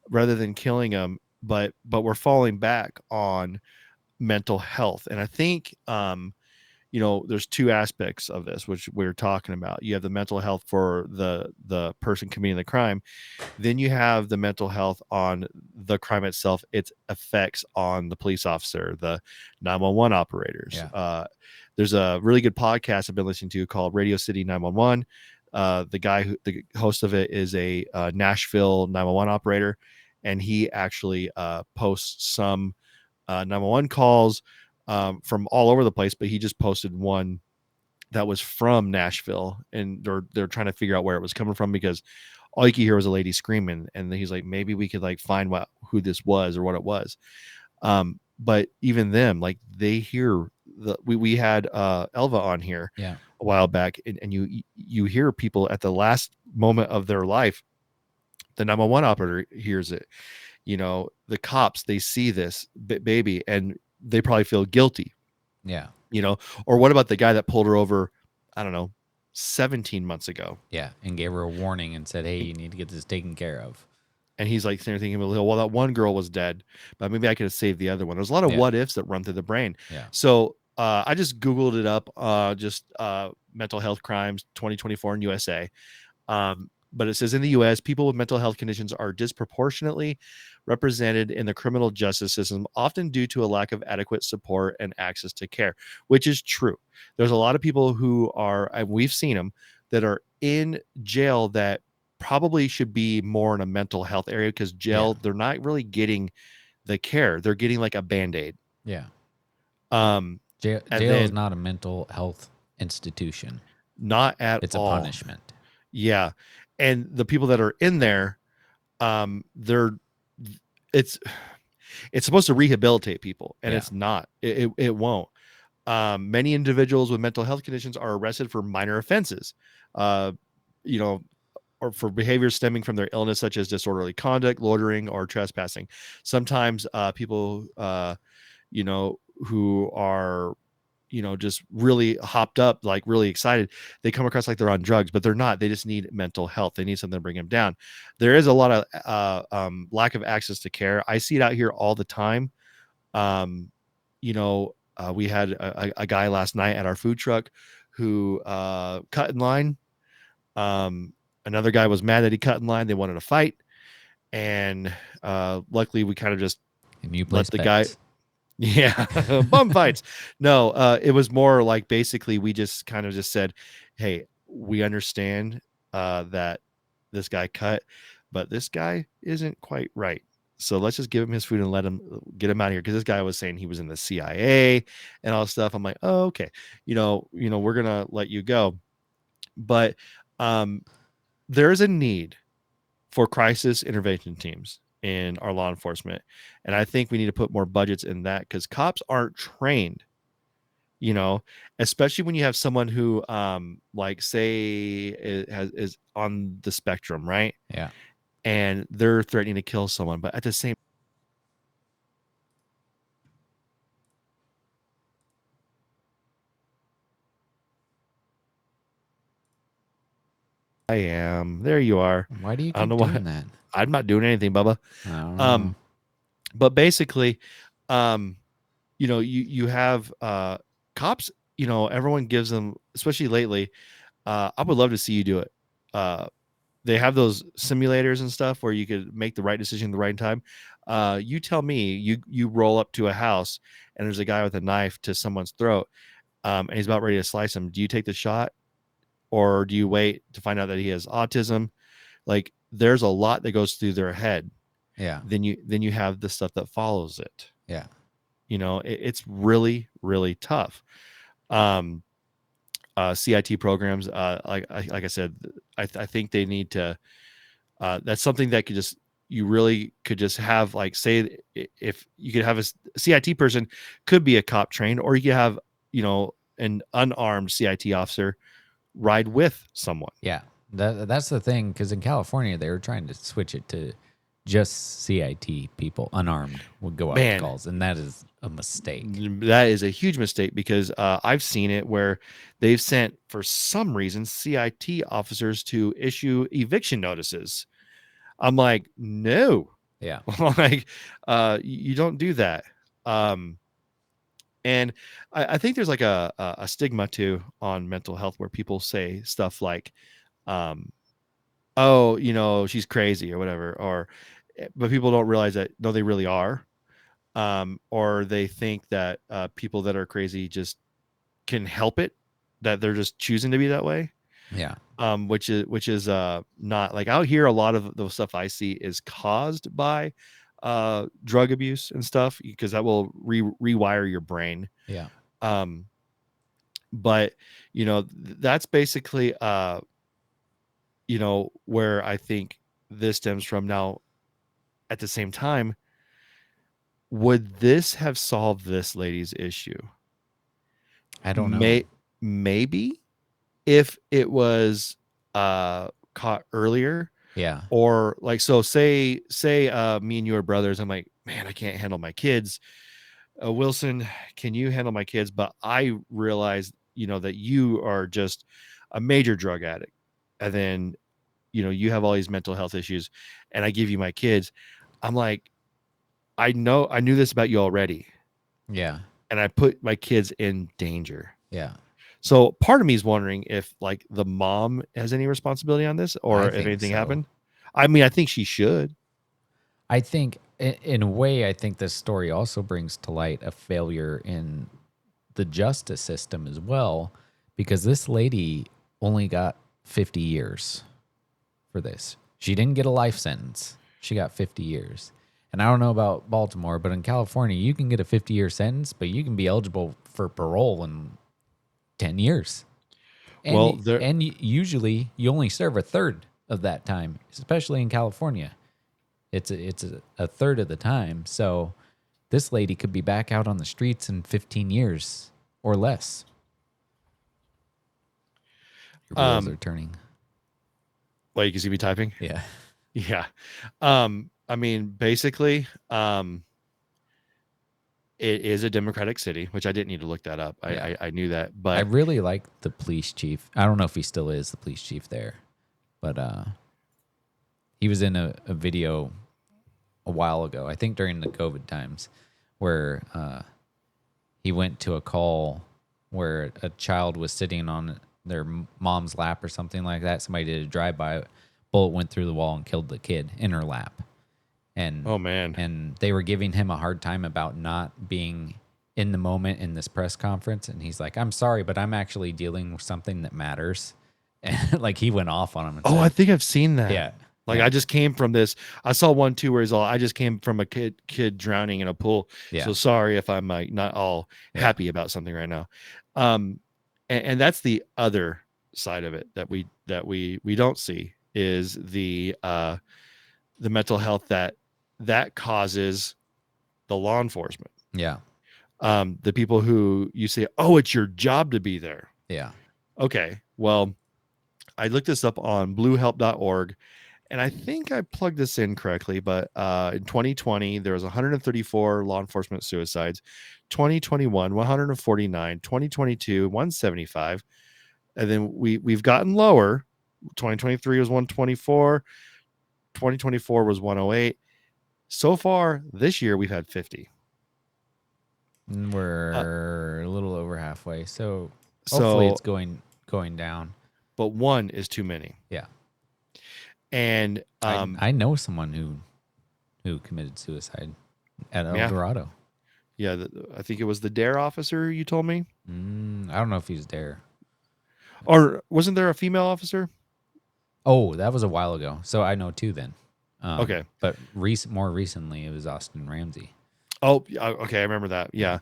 S1: rather than killing them. But we're falling back on mental health. And I think, there's two aspects of this, which we're talking about. You have the mental health for the person committing the crime. Then you have the mental health on the crime itself, its effects on the police officer, the 911 operators.
S2: Yeah.
S1: There's a really good podcast I've been listening to called Radio City 911. The host of it is a Nashville 911 operator, and he actually posts some 911 calls from all over the place, but he just posted one that was from Nashville, and they're trying to figure out where it was coming from, because all you could hear was a lady screaming. And he's like, maybe we could like find who this was or what it was. But even them, like, they hear we had Elva on here
S2: Yeah.
S1: a while back, and you hear people at the last moment of their life, the 911 operator hears it. The cops, they see this baby, and they probably feel guilty.
S2: Yeah.
S1: Or what about the guy that pulled her over, I don't know, 17 months ago?
S2: Yeah. And gave her a warning and said, hey, you need to get this taken care of.
S1: And he's like thinking, well, that one girl was dead, but maybe I could have saved the other one. There's a lot of what ifs that run through the brain.
S2: Yeah.
S1: So I just Googled it up, mental health crimes 2024 in USA. But it says, in the U.S., people with mental health conditions are disproportionately represented in the criminal justice system, often due to a lack of adequate support and access to care, which is true. There's a lot of people who are, and we've seen them, that are in jail that probably should be more in a mental health area, because jail, they're not really getting the care. They're getting like a Band-Aid.
S2: Yeah.
S1: Jail
S2: is not a mental health institution.
S1: Not at all.
S2: It's a punishment.
S1: Yeah. And the people that are in there, it's supposed to rehabilitate people, and it's not. It won't. Many individuals with mental health conditions are arrested for minor offenses, or for behaviors stemming from their illness, such as disorderly conduct, loitering, or trespassing. Sometimes people, who are, just really hopped up, like really excited, they come across like they're on drugs, but they're not. They just need mental health. They need something to bring them down. There is a lot of lack of access to care. I see it out here all the time. We had a guy last night at our food truck who cut in line. Another guy was mad that he cut in line. They wanted to fight. And luckily we kind of just let the guy. Yeah. Bum fights. No, it was more like, basically we just kind of just said, hey, we understand that this guy cut, but this guy isn't quite right. So let's just give him his food and let him get him out of here. Because this guy was saying he was in the CIA and all this stuff. I'm like, oh, okay, we're gonna let you go. But there is a need for crisis intervention teams in our law enforcement, and I think we need to put more budgets in that because cops aren't trained. Especially when you have someone who, like, say, is on the spectrum, right?
S2: Yeah.
S1: And they're threatening to kill someone, but at the same I am. There you are.
S2: Why do you
S1: I don't know
S2: keep
S1: why.
S2: doing that?
S1: I'm not doing anything, Bubba.
S2: I don't know.
S1: Um, but basically, um, you have cops, everyone gives them, especially lately. I would love to see you do it. They have those simulators and stuff where you could make the right decision at the right time. You tell me, you roll up to a house and there's a guy with a knife to someone's throat, and he's about ready to slice him. Do you take the shot, or do you wait to find out that he has autism? Like, there's a lot that goes through their head.
S2: Yeah.
S1: Then you have the stuff that follows it.
S2: Yeah.
S1: It's really, really tough. CIT programs, like I said, I think they need to. That's something that you really could just have, like, say, if you could have a CIT person, could be a cop trained, or you could have an unarmed CIT officer ride with someone.
S2: Yeah. That's the thing, because in California they were trying to switch it to just CIT people, unarmed, would go out to calls, and that is a mistake.
S1: That is a huge mistake, because I've seen it where they've sent, for some reason, CIT officers to issue eviction notices. I'm like, no.
S2: Yeah.
S1: Like, you don't do that. And I think there's like a stigma too on mental health, where people say stuff like, oh, she's crazy or whatever, but people don't realize that, no, they really are. Or they think that people that are crazy just can help it, that they're just choosing to be that way.
S2: Yeah.
S1: Which is not, like, out here, a lot of the stuff I see is caused by drug abuse and stuff, because that will rewire your brain.
S2: Yeah.
S1: But that's basically where I think this stems from. Now, at the same time, would this have solved this lady's issue?
S2: I don't know.
S1: Maybe if it was caught earlier.
S2: Yeah.
S1: Or, like, so say me and you are brothers. I'm like, man, I can't handle my kids. Wilson, can you handle my kids? But I realize, that you are just a major drug addict. And then, you have all these mental health issues, and I give you my kids. I'm like, I knew this about you already.
S2: Yeah.
S1: And I put my kids in danger.
S2: Yeah.
S1: So part of me is wondering if, like, the mom has any responsibility on this, or if anything happened. I mean, I think she should.
S2: I think, in a way, I think this story also brings to light a failure in the justice system as well, because this lady only got 50 years for this. She didn't get a life sentence. She got 50 years. And I don't know about Baltimore, but in California, you can get a 50-year sentence, but you can be eligible for parole in 10 years. And usually you only serve a third of that time, especially in California. It's a third of the time. So this lady could be back out on the streets in 15 years or less. Your wheels are turning.
S1: Well, you can see me typing?
S2: Yeah.
S1: Yeah. I mean, basically, it is a Democratic city, which I didn't need to look that up. I knew that, but
S2: I really like the police chief. I don't know if he still is the police chief there, but he was in a video a while ago, I think during the COVID times, where he went to a call where a child was sitting on their mom's lap or something like that. Somebody did a drive-by, bullet went through the wall and killed the kid in her lap. And
S1: oh man,
S2: and they were giving him a hard time about not being in the moment in this press conference, and he's like, "I'm sorry, but I'm actually dealing with something that matters." And like, he went off on him. And
S1: I think I've seen that.
S2: Yeah,
S1: Like I just came from this. I saw one too where he's all, I just came from a kid drowning in a pool.
S2: Yeah.
S1: So sorry if I'm like not all happy about something right now. And that's the other side of it that we don't see is the mental health that causes the law enforcement.
S2: Yeah.
S1: The people who you say, oh, it's your job to be there.
S2: Yeah.
S1: Okay. Well, I looked this up on bluehelp.org. And I think I plugged this in correctly, but in 2020, there was 134 law enforcement suicides, 2021, 149, 2022, 175. And then we've gotten lower. 2023 was 124, 2024 was 108. So far this year, we've had 50.
S2: And we're a little over halfway. So hopefully
S1: So,
S2: it's going down.
S1: but one is too many.
S2: Yeah.
S1: And
S2: I know someone who committed suicide at El Dorado.
S1: Yeah, I think it was the DARE officer you told me.
S2: I don't know if he's there.
S1: Or wasn't there a female officer?
S2: Oh, that was a while ago. So I know two then.
S1: Okay.
S2: But more recently, it was Austin Ramsey.
S1: Oh, okay. I remember that. Yeah.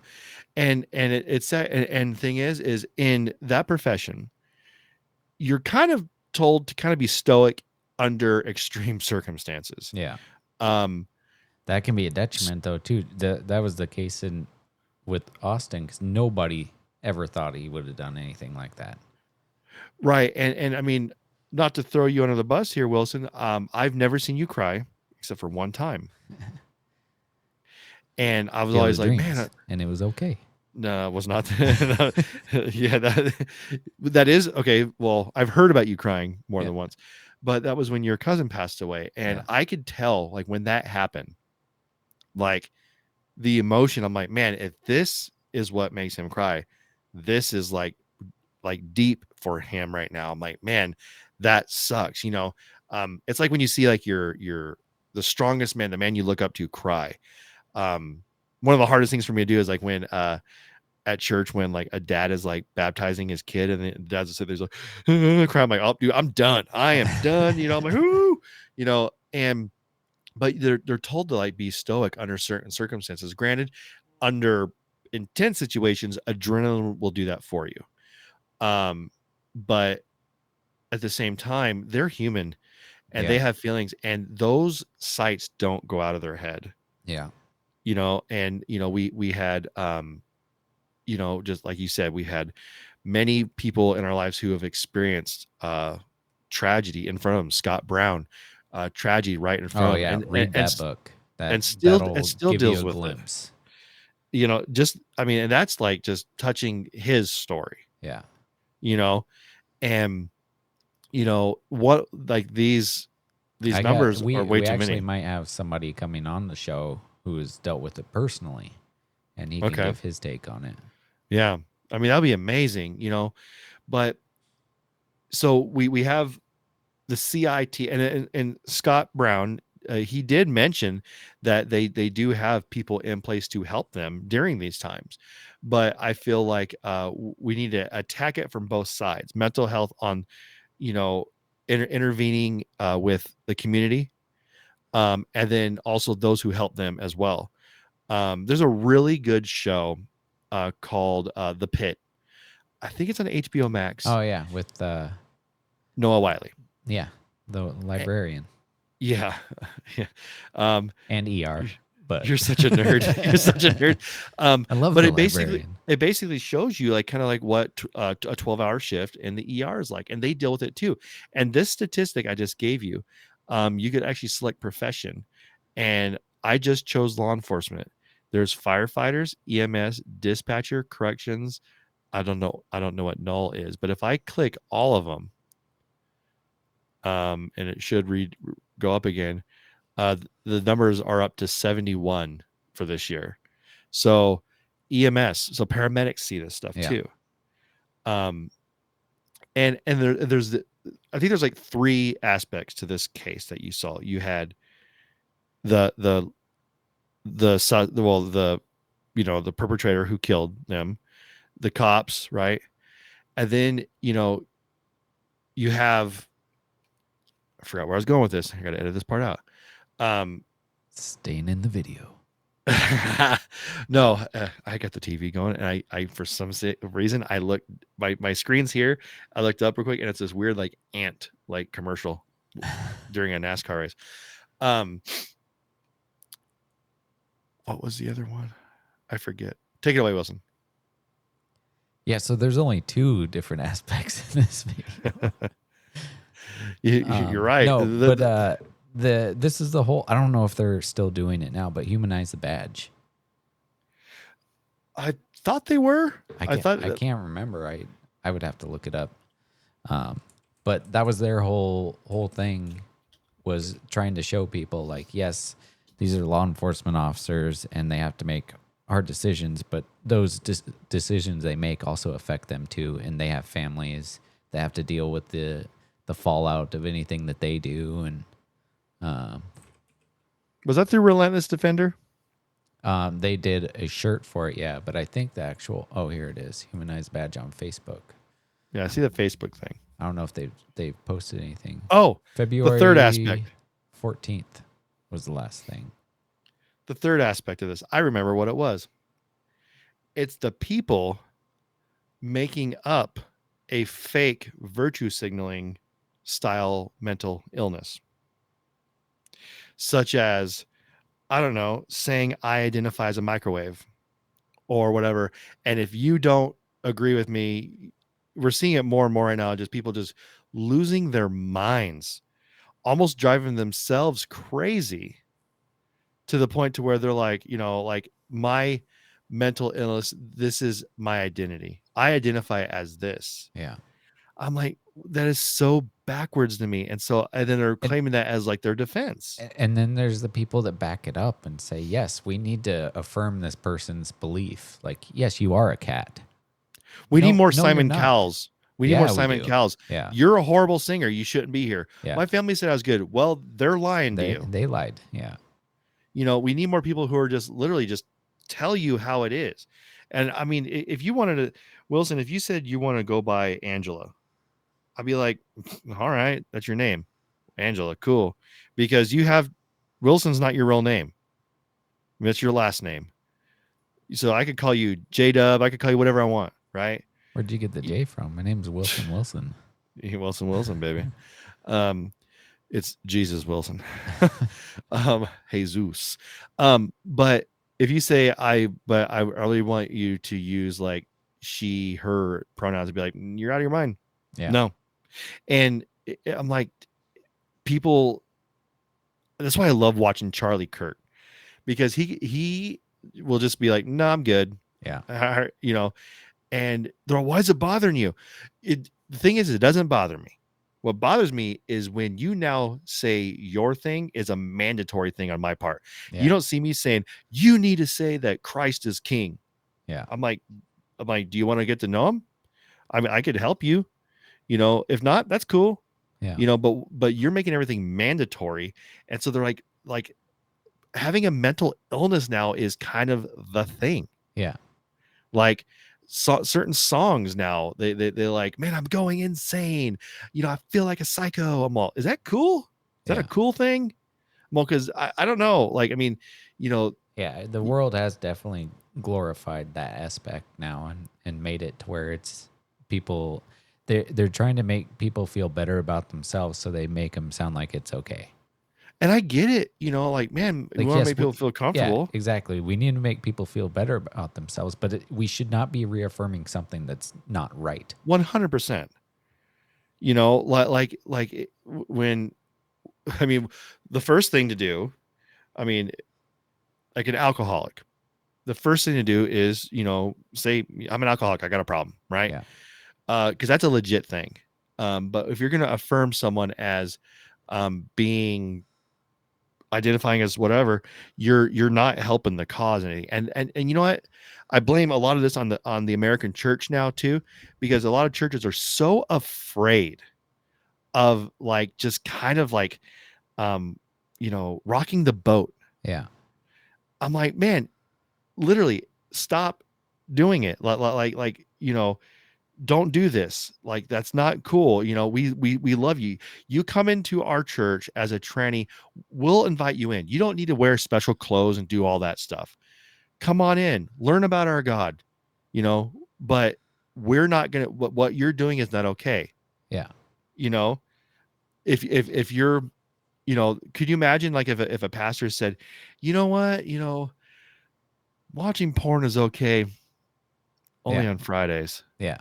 S1: And it's that, and the thing is in that profession, you're kind of told to kind of be stoic under extreme circumstances.
S2: Yeah.
S1: Um,
S2: That can be a detriment though too. That was the case with Austin because nobody ever thought he would have done anything like that.
S1: Right. And I mean, not to throw you under the bus here, Wilson. I've never seen you cry except for one time. And I was always like, man,
S2: and it was okay.
S1: No, it was not. Yeah, that is okay. Well, I've heard about you crying more than once, but that was when your cousin passed away, and I could tell, like, when that happened, like the emotion. I'm like, man, if this is what makes him cry, this is like deep for him right now. I'm like, man, that sucks. It's like when you see like the strongest man, the man you look up to, cry. One of the hardest things for me to do is like when at church when like a dad is like baptizing his kid and the dad's just sit there's like cry. I'm like, oh dude, I'm done. I am done. I'm like, whoo, and but they're told to like be stoic under certain circumstances. Granted, under intense situations, adrenaline will do that for you. But at the same time, they're human and they have feelings, and those sights don't go out of their head.
S2: Yeah.
S1: And we had just like you said, we had many people in our lives who have experienced tragedy in front of them. Scott Brown, tragedy right in front of him.
S2: And read that book.
S1: And still
S2: give
S1: deals
S2: you a
S1: with
S2: glimpse.
S1: It. And that's like just touching his story.
S2: Yeah.
S1: And what, like these numbers are way too many.
S2: We actually might have somebody coming on the show who has dealt with it personally, and he can give his take on it.
S1: Yeah. I mean, that'll be amazing, but so we have the CIT and Scott Brown, he did mention that they do have people in place to help them during these times, but I feel like we need to attack it from both sides. Mental health on, intervening with the community, and then also those who help them as well. There's a really good show called The Pit. I think it's on HBO Max.
S2: Oh yeah, with
S1: Noah Wiley.
S2: Yeah, the librarian.
S1: Yeah.
S2: And ER. But
S1: you're such a nerd. You're such a nerd.
S2: I love
S1: but
S2: the
S1: it basically shows you like kind of like what a 12-hour shift in the ER is like, and they deal with it too. And this statistic I just gave you, you could actually select profession, and I just chose law enforcement. There's firefighters, EMS, dispatcher, corrections. I don't know what null is, but if I click all of them, and it should go up again. The numbers are up to 71 for this year. So EMS, so paramedics see this stuff too. And there's I think there's like three aspects to this case that you saw. You had the perpetrator who killed them, the cops, right? And then you have I forgot where I was going with this. I got to edit this part out.
S2: Staying in the video.
S1: No, I got the TV going, and I for some reason I looked my screen's here. I looked up real quick, and it's this weird like ant like commercial during a NASCAR race. What was the other one? I forget. Take it away, Wilson.
S2: Yeah, so there's only 2 different aspects in this video.
S1: You're right.
S2: No, but this is the whole. I don't know if they're still doing it now, but humanize the badge.
S1: I thought they were.
S2: I can't remember. I would have to look it up. But that was their whole thing, was trying to show people like, yes, these are law enforcement officers and they have to make hard decisions, but those decisions they make also affect them too, and they have families. They have to deal with the fallout of anything that they do. And
S1: was that through Relentless Defender?
S2: they did a shirt for it, yeah. But I think the actual here it is, humanized badge on Facebook.
S1: Yeah, I see the Facebook thing.
S2: I don't know if they've posted anything.
S1: Oh,
S2: February
S1: the third aspect.
S2: 14th was the last thing.
S1: The third aspect of this, I remember what it was. It's the people making up a fake virtue signaling style mental illness, such as, I don't know, saying I identify as a microwave or whatever. And if you don't agree with me, we're seeing it more and more right now, just people just losing their minds, almost driving themselves crazy to the point to where they're like, like my mental illness, this is my identity. I identify as this.
S2: Yeah.
S1: I'm like, that is so backwards to me. And then they're claiming that as like their defense.
S2: And then there's the people that back it up and say, yes, we need to affirm this person's belief. Like, yes, you are a cat.
S1: We need more Simon Cowells. We need more Simon Cowells.
S2: Yeah.
S1: You're a horrible singer. You shouldn't be here.
S2: Yeah.
S1: My family said I was good. Well, they're lying to you.
S2: They lied. Yeah.
S1: We need more people who are just literally just tell you how it is. And I mean, if you wanted to, Wilson, if you said you want to go by Angela, I'd be like, all right, that's your name. Angela, cool. Because Wilson's not your real name. That's your last name. So I could call you J-Dub. I could call you whatever I want, right?
S2: Where'd you get the J from? My name's Wilson Wilson.
S1: Wilson, baby. It's Jesus Wilson. Jesus. But if you say I really want you to use like she, her pronouns, to be like, you're out of your mind.
S2: Yeah.
S1: No. And I'm like, people, that's why I love watching Charlie Kirk, because he will just be like, no, I'm good.
S2: Yeah.
S1: And they're like, why is it bothering you? The thing is, it doesn't bother me. What bothers me is when you now say your thing is a mandatory thing on my part. Yeah. You don't see me saying, you need to say that Christ is king.
S2: Yeah.
S1: I'm like, do you want to get to know him? I mean, I could help you. If not, that's cool.
S2: Yeah.
S1: But you're making everything mandatory. And so they're like having a mental illness now is kind of the thing.
S2: Yeah.
S1: Like certain songs now, they're like, man, I'm going insane. I feel like a psycho. I'm all, is that cool? Is that a cool thing? Well, because I don't know. Like, I mean,
S2: yeah, the world has definitely glorified that aspect now and made it to where it's people. They're trying to make people feel better about themselves, so they make them sound like it's okay.
S1: And I get it, like, man, we want to make people feel comfortable.
S2: Yeah, exactly. We need to make people feel better about themselves, but we should not be reaffirming something that's not right.
S1: 100%. Like when, I mean, the first thing to do, I mean, like an alcoholic, the first thing to do is, say, I'm an alcoholic, I got a problem, right?
S2: Yeah.
S1: Because that's a legit thing. But if you're going to affirm someone as being identifying as whatever, you're not helping the cause any. And you know what? I blame a lot of this on the American church now too, because a lot of churches are so afraid of like just kind of like rocking the boat.
S2: Yeah.
S1: I'm like, man, literally stop doing it. Like don't do this. Like, that's not cool. You know, we love you. You come into our church as a tranny, we'll invite you in. You don't need to wear special clothes and do all that stuff. Come on in, learn about our God, you know, but we're not going to, what you're doing is not okay.
S2: Yeah.
S1: You know, if you're, you know, could you imagine like if a pastor said, you know what, you know, watching porn is okay only
S2: Yeah.
S1: on Fridays.
S2: Yeah.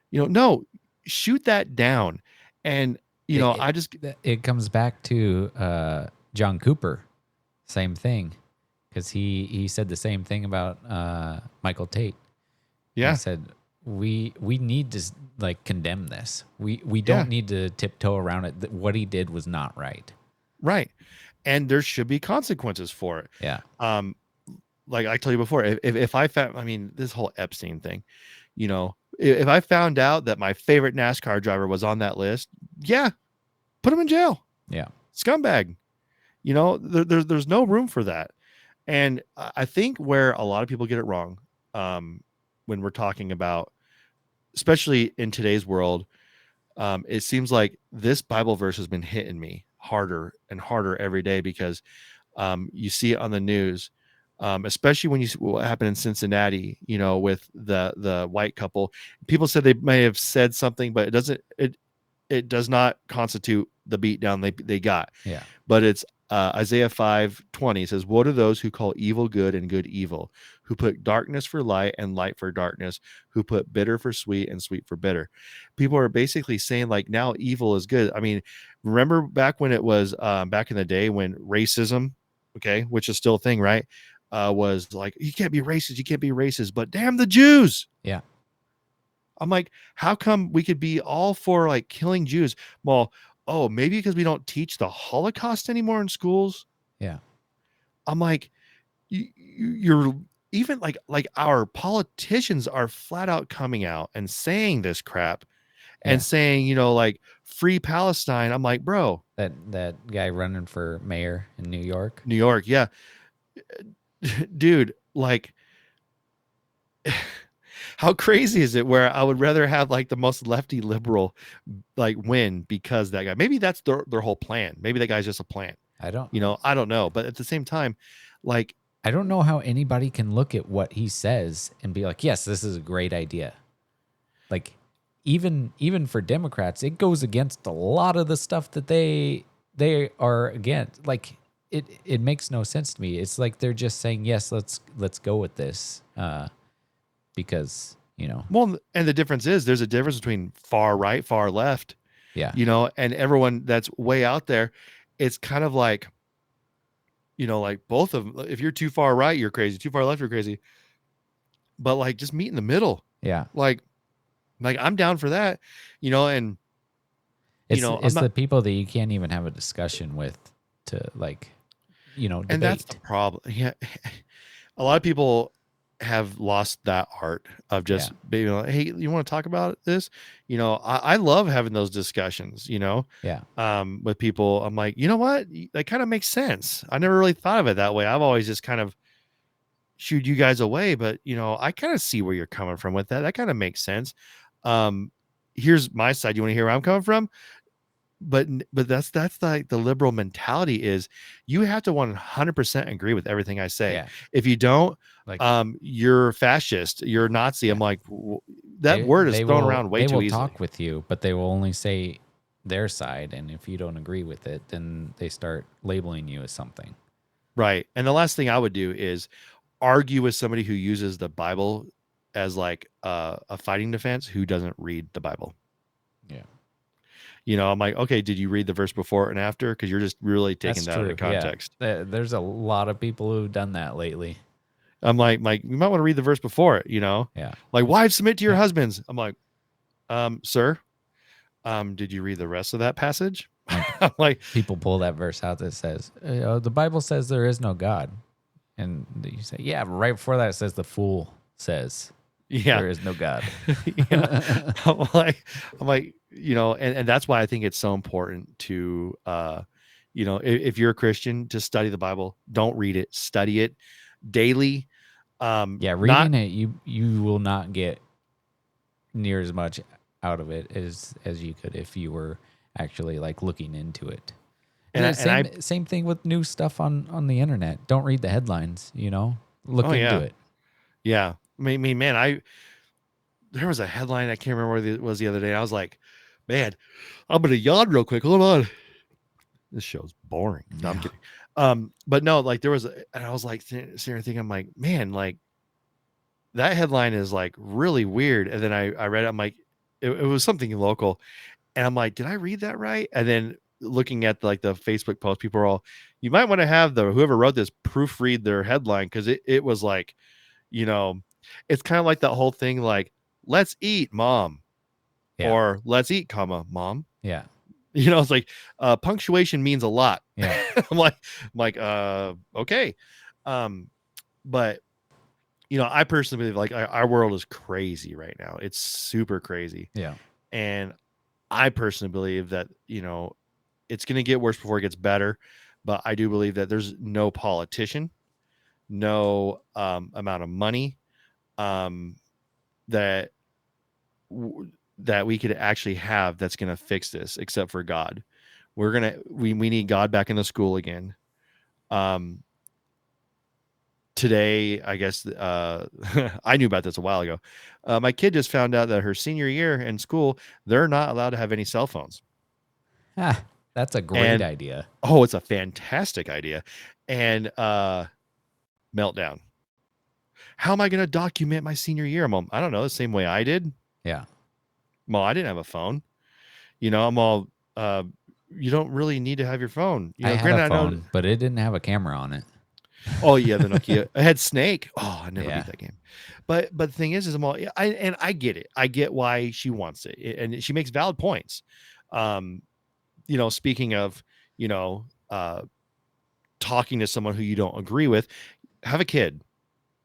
S1: You know, no, shoot that down. And, you know,
S2: It
S1: I just,
S2: it comes back to John Cooper, same thing, because he said the same thing about Michael Tate. He
S1: yeah,
S2: said we need to like condemn this. We
S1: yeah,
S2: don't need to tiptoe around it. What he did was not right.
S1: right. And there should be consequences for it.
S2: Yeah.
S1: Um, like I told you before, if I found, I mean, this whole Epstein thing, you know, if I found out that my favorite NASCAR driver was on that list, yeah, put him in jail.
S2: Yeah.
S1: Scumbag. You know, there's no room for that. And I think where a lot of people get it wrong, um, when we're talking about, especially in today's world, it seems like this Bible verse has been hitting me harder and harder every day because you see it on the news, especially when you see what happened in Cincinnati, you know, with the white couple. People said they may have said something, but it does not constitute the beat down they got.
S2: Yeah.
S1: But it's Isaiah 5:20 says, "Woe to those who call evil good and good evil, who put darkness for light and light for darkness, who put bitter for sweet and sweet for bitter." People are basically saying like now evil is good. I mean, remember back when it was back in the day when racism, okay, which is still a thing, right? Was like, you can't be racist, you can't be racist, but damn the Jews.
S2: Yeah.
S1: I'm like, how come we could be all for like killing Jews? Well, oh, maybe because we don't teach the Holocaust anymore in schools.
S2: Yeah.
S1: I'm like, you're even like our politicians are flat out coming out and saying this crap and
S2: Yeah.
S1: saying, you know, like free Palestine. I'm like, bro,
S2: That guy running for mayor in New York.
S1: New York, yeah, dude, like how crazy is it where I would rather have like the most lefty liberal like win because that guy, maybe that's their whole plan. Maybe that guy's just a plant.
S2: I don't
S1: You know, I don't know. But at the same time, like,
S2: I don't know how anybody can look at what he says and be like, "Yes, this is a great idea." Like even for Democrats, it goes against a lot of the stuff that they are against. Like it makes no sense to me. It's like they're just saying, "Yes, let's go with this." Because, you know.
S1: well, and the difference is there's a difference between far right, far left,
S2: Yeah.
S1: you know, and everyone that's way out there. It's kind of like, you know, like both of them. If you're too far right, you're crazy. Too far left, you're crazy. But like just meet in the middle.
S2: Yeah.
S1: Like, I'm down for that, you know, and you know, I'm
S2: It's
S1: not,
S2: the people that you can't even have a discussion with to like,
S1: and that's the
S2: debate.
S1: problem. Yeah. A lot of people have lost that art of
S2: Yeah.
S1: just being like, hey, you want to talk about this? You know, I love having those discussions, you know,
S2: Yeah.
S1: with people. I'm like, you know what? That kind of makes sense. I never really thought of it that way. I've always just kind of shooed you guys away, but you know, I kind of see where you're coming from with that. That kind of makes sense. Um, here's my side. You want to hear where I'm coming from? But that's like the liberal mentality is you have to 100% agree with everything I say.
S2: Yeah.
S1: If you don't,
S2: Like,
S1: you're fascist, you're Nazi.
S2: yeah.
S1: I'm like, that word is thrown around way
S2: They
S1: too
S2: will
S1: easily.
S2: talk with you, but they will only say their side, and if you don't agree with it, then they start labeling you as something.
S1: Right. And the last thing I would do is argue with somebody who uses the Bible as like a fighting defense who doesn't read the Bible.
S2: Yeah.
S1: You know, I'm like, okay, did you read the verse before and after? Because you're just really taking
S2: That's
S1: that out
S2: true.
S1: of
S2: Yeah.
S1: context.
S2: There's a lot of people who've done that lately.
S1: I'm like, you might want to read the verse before it, you know,
S2: Yeah.
S1: like wives submit to your
S2: Yeah.
S1: husbands. I'm like, sir, did you read the rest of that passage?
S2: Like,
S1: I'm like,
S2: people pull that verse out that says, the Bible says there is no God. And you say, yeah, but right before that, it says the fool says
S1: yeah,
S2: there is no God.
S1: yeah. I'm like, you know, and that's why I think it's so important to, you know, if you're a Christian, to study the Bible. Don't read it, study it daily.
S2: Yeah,
S1: Not
S2: reading it, you will not get near as much out of it as you could if you were actually like looking into it.
S1: And I
S2: Same thing with new stuff on the internet. Don't read the headlines, Look
S1: oh
S2: into
S1: yeah,
S2: it.
S1: yeah. I mean, man, there was a headline I can't remember what it was the other day. I was like, man, I'm gonna yawn real quick. Hold on. This show's boring. No, I'm
S2: Yeah.
S1: kidding. But no, like and I was like sitting there thinking, I'm like, man, like that headline is like really weird. And then I read it, I'm like, it was something local. And I'm like, did I read that right? And then looking at like the Facebook post, people are all, you might want to have whoever wrote this proofread their headline because it was like, you know, it's kind of like that whole thing like, let's eat, mom,
S2: Yeah.
S1: or let's eat, comma, mom.
S2: Yeah.
S1: It's like punctuation means a lot.
S2: Yeah.
S1: I'm like, okay. But I personally believe like our world is crazy right now. It's super crazy.
S2: Yeah.
S1: And I personally believe that, it's going to get worse before it gets better. But I do believe that there's no politician, no amount of money um, that that we could actually have that's going to fix this, except for God. We need God back in the school again. Um, Today, I guess I knew about this a while ago. My kid just found out that her senior year in school, they're not allowed to have any cell phones.
S2: Ah, that's a great
S1: And
S2: idea.
S1: oh, it's a fantastic idea. And meltdown. How am I going to document my senior year? I don't know, the same way I did.
S2: Yeah.
S1: Well, I didn't have a phone. I'm all, uh, you don't really need to have your phone.
S2: I had a
S1: Granted, I know.
S2: phone, but it didn't have a camera on it.
S1: Oh yeah, the Nokia. I had Snake. Oh, I never beat
S2: Yeah.
S1: that game. But the thing is I'm all, I get it. I get why she wants it, and she makes valid points. Um, speaking of, you know, uh, talking to someone who you don't agree with, have a kid.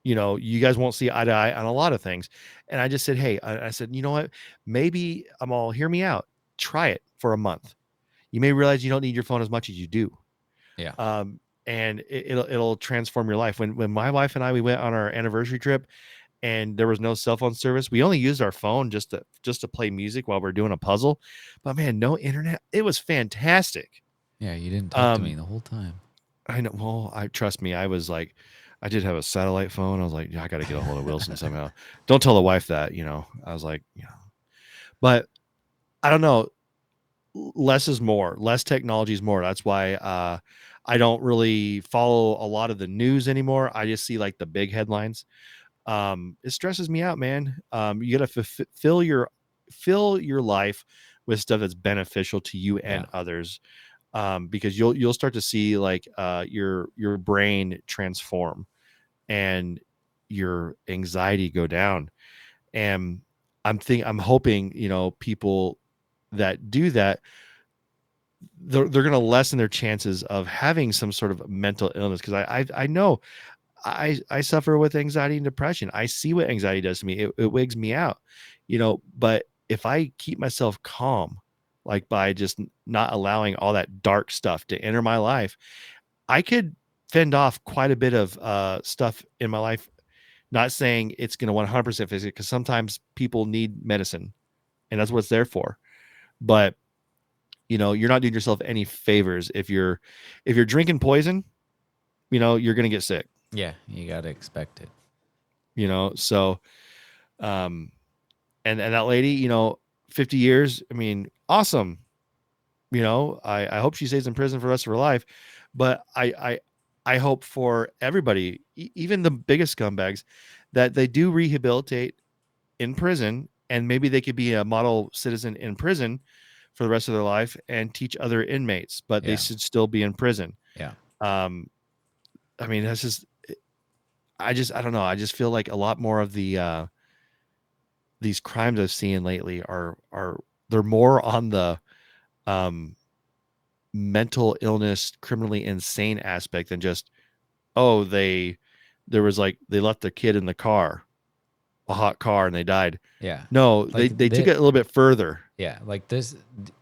S1: You guys won't see eye to eye on a lot of things. And I just said, hey, I said, you know what? Maybe hear me out. Try it for a month. You may realize you don't need your phone as much as you do.
S2: Yeah.
S1: And it'll transform your life. When my wife and I we went on our anniversary trip and there was no cell phone service, we only used our phone just to play music while we're doing a puzzle. But man, no internet. It was fantastic.
S2: Yeah. You didn't talk to me
S1: Um,
S2: the whole time.
S1: I know. Well, I trust me. I was like, I did have a satellite phone. I was like, yeah, I got to get a hold of Wilson somehow. Don't tell the wife that. I was like, but I don't know. Less is more. Less technology is more. That's why I don't really follow a lot of the news anymore. I just see like the big headlines. It stresses me out, man. You got to fill your life with stuff that's beneficial to you
S2: Yeah.
S1: and others. Because you'll start to see like your brain transform and your anxiety go down. And I'm hoping people that do that, they're going to lessen their chances of having some sort of mental illness, because I know I suffer with anxiety and depression. I see what anxiety does to me. It wigs me out, but if I keep myself calm, like by just not allowing all that dark stuff to enter my life, I could fend off quite a bit of stuff in my life. Not saying it's going to 100% fix it, because sometimes people need medicine and that's what it's there for. But you're not doing yourself any favors if you're drinking poison. You're going to get sick.
S2: Yeah. You got to expect it.
S1: So um and that lady, 50 years, I mean, awesome. I hope she stays in prison for the rest of her life, but I hope for everybody, even the biggest scumbags, that they do rehabilitate in prison, and maybe they could be a model citizen in prison for the rest of their life and teach other inmates, but they
S2: Yeah.
S1: should still be in prison.
S2: Yeah.
S1: um I mean, that's just, I don't know, I just feel like a lot more of these crimes I've seen lately are they're more on the um mental illness, criminally insane aspect than just, oh, there was like they left their kid in the car, a hot car, and they died.
S2: Yeah.
S1: No,
S2: Like
S1: they took it a little bit further.
S2: yeah, like this,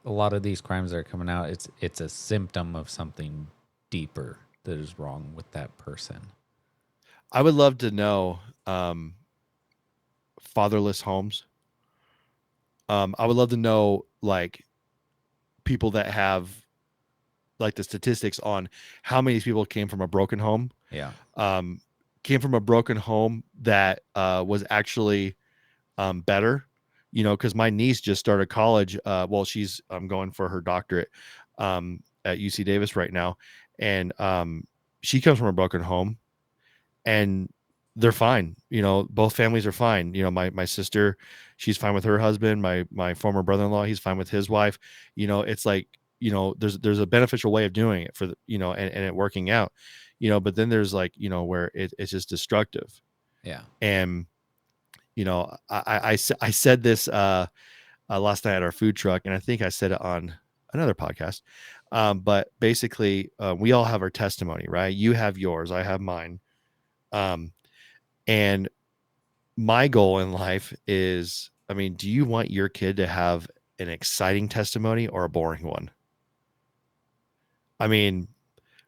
S2: a lot of these crimes that are coming out, it's a symptom of something deeper that is wrong with that person.
S1: I would love to know fatherless homes. I would love to know like people that have like the statistics on how many people came from a broken home.
S2: Yeah.
S1: Came from a broken home that was actually better, you know, because my niece just started college. Well, she's going for her doctorate at UC Davis right now, and she comes from a broken home, and they're fine. You know, both families are fine. You know, my sister, she's fine with her husband. My former brother-in-law, he's fine with his wife. You know, it's like, you know, there's a beneficial way of doing it for the, you know, and it working out, you know, but then there's like, you know, where it's just destructive.
S2: Yeah.
S1: And you know, I said this last night at our food truck, and I think I said it on another podcast. But basically, we all have our testimony, right? You have yours, I have mine. And my goal in life is, I mean, do you want your kid to have an exciting testimony or a boring one? I mean,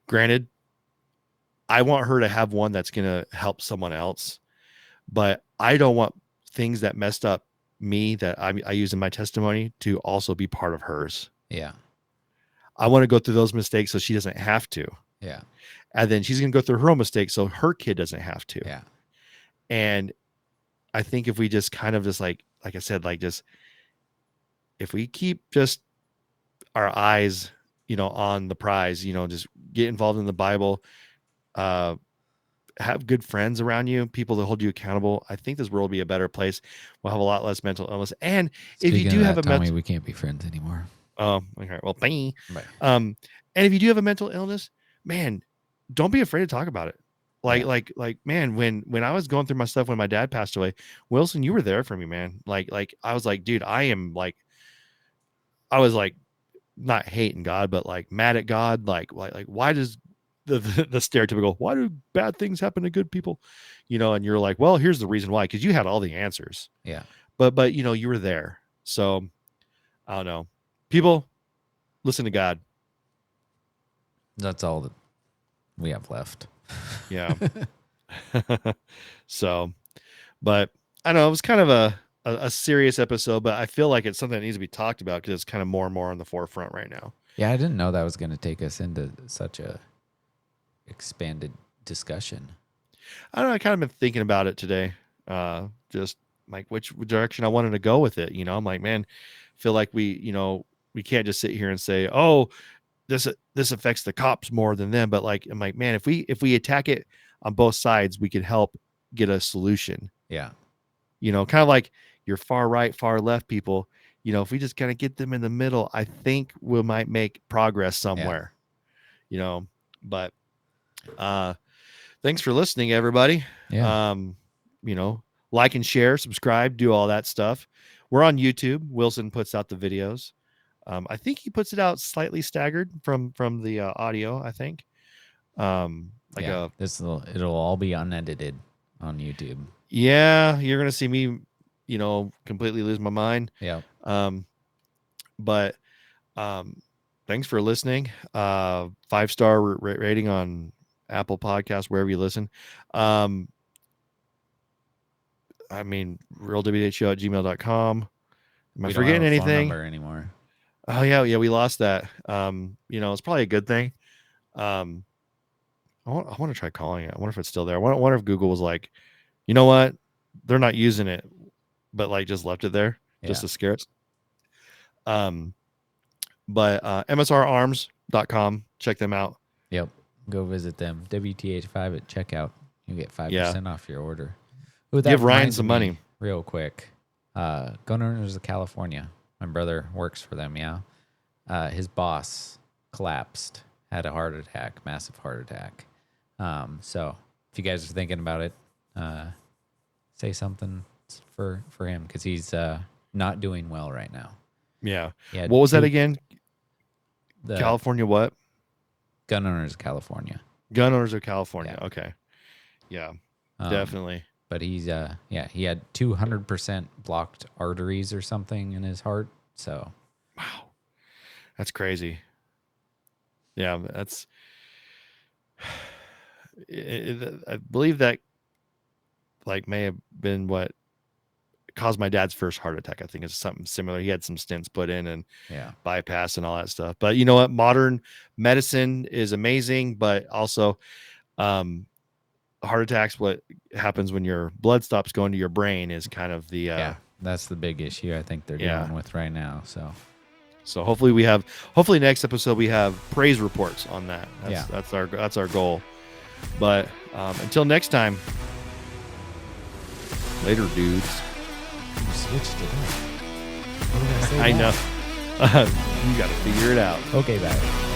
S1: granted, I want her to have one that's going to help someone else, but I don't want things that messed up me that I use in my testimony to also be part of hers.
S2: Yeah.
S1: I want to go through those mistakes so she doesn't have to.
S2: Yeah.
S1: And then she's going to go through her own mistakes so her kid doesn't have to.
S2: Yeah.
S1: And I think if we just kind of just like I said, like just if we keep just our eyes, you know, on the prize, you know, just get involved in the Bible, uh, have good friends around you, people that hold you accountable. I think this world will be a better place. We'll have a lot less mental illness. And if you
S2: Speaking
S1: do
S2: of
S1: have
S2: that,
S1: a
S2: Tommy,
S1: mental,
S2: we can't be friends anymore.
S1: oh, okay, well, bye.
S2: Bye.
S1: And if you do have a mental illness, man, don't be afraid to talk about it.
S2: Yeah.
S1: Like, man, when I was going through my stuff when my dad passed away, Wilson, you were there for me, man. Like I was like, dude, I was like not hating God, but like mad at God. Like why does the stereotypical, why do bad things happen to good people? You know, and you're like, well, here's the reason why, because you had all the answers.
S2: Yeah.
S1: But you know, you were there. So I don't know. People, listen to God.
S2: That's all that we have left.
S1: Yeah. So, but I don't know, it was kind of a serious episode, but I feel like it's something that needs to be talked about because it's kind of more and more on the forefront right now.
S2: Yeah, I didn't know that was going to take us into such a expanded discussion.
S1: I don't know, I kind of been thinking about it today. Just like which direction I wanted to go with it. You know, I'm like, man, feel like we can't just sit here and say, oh, this affects the cops more than them. But like, I'm like, man, if we attack it on both sides, we could help get a solution.
S2: Yeah.
S1: You know, kind of like your far right, far left people. You know, if we just kind of get them in the middle, I think we might make progress somewhere. Yeah. You know, but thanks for listening, everybody.
S2: Yeah.
S1: You know, like and share, subscribe, do all that stuff. We're on YouTube. Wilson puts out the videos. I think he puts it out slightly staggered from the audio, I think.
S2: It'll all be unedited on YouTube.
S1: Yeah, you're gonna see me, you know, completely lose my mind.
S2: Yeah.
S1: But thanks for listening. 5-star rating on Apple Podcasts, wherever you listen. I mean, realwho@gmail.com. Am I forgetting anything?
S2: Phone number anymore.
S1: Oh yeah, we lost that. You know, it's probably a good thing. I want to try calling it. I wonder if it's still there. I wonder if Google was like, you know what, they're not using it, but like just left it there just to scare us. But msrarms.com, check them out.
S2: Yep, go visit them. WTH5 at checkout. You get 5% off your order. Ooh,
S1: give Ryan some money
S2: real quick. Gun Owners of California. My brother works for them. Yeah, his boss collapsed, had a heart attack, massive heart attack. So if you guys are thinking about it, say something for him because he's not doing well right now.
S1: Yeah. What was that again? California what?
S2: Gun Owners of California.
S1: Gun Owners of California. Yeah. Okay. Yeah, definitely.
S2: But he's he had 200% blocked arteries or something in his heart. So
S1: wow, that's crazy. Yeah, that's I believe that like may have been what caused my dad's first heart attack. I think it's something similar. He had some stents put in and bypass and all that stuff. But you know what? Modern medicine is amazing, but also heart attacks, what happens when your blood stops going to your brain is kind of the
S2: that's the big issue I think they're dealing with right now.
S1: So hopefully next episode we have praise reports on that. That's our goal. But until next time, later, dudes.
S2: You switched it up.
S1: I know. You got to figure it out.
S2: Okay, bye.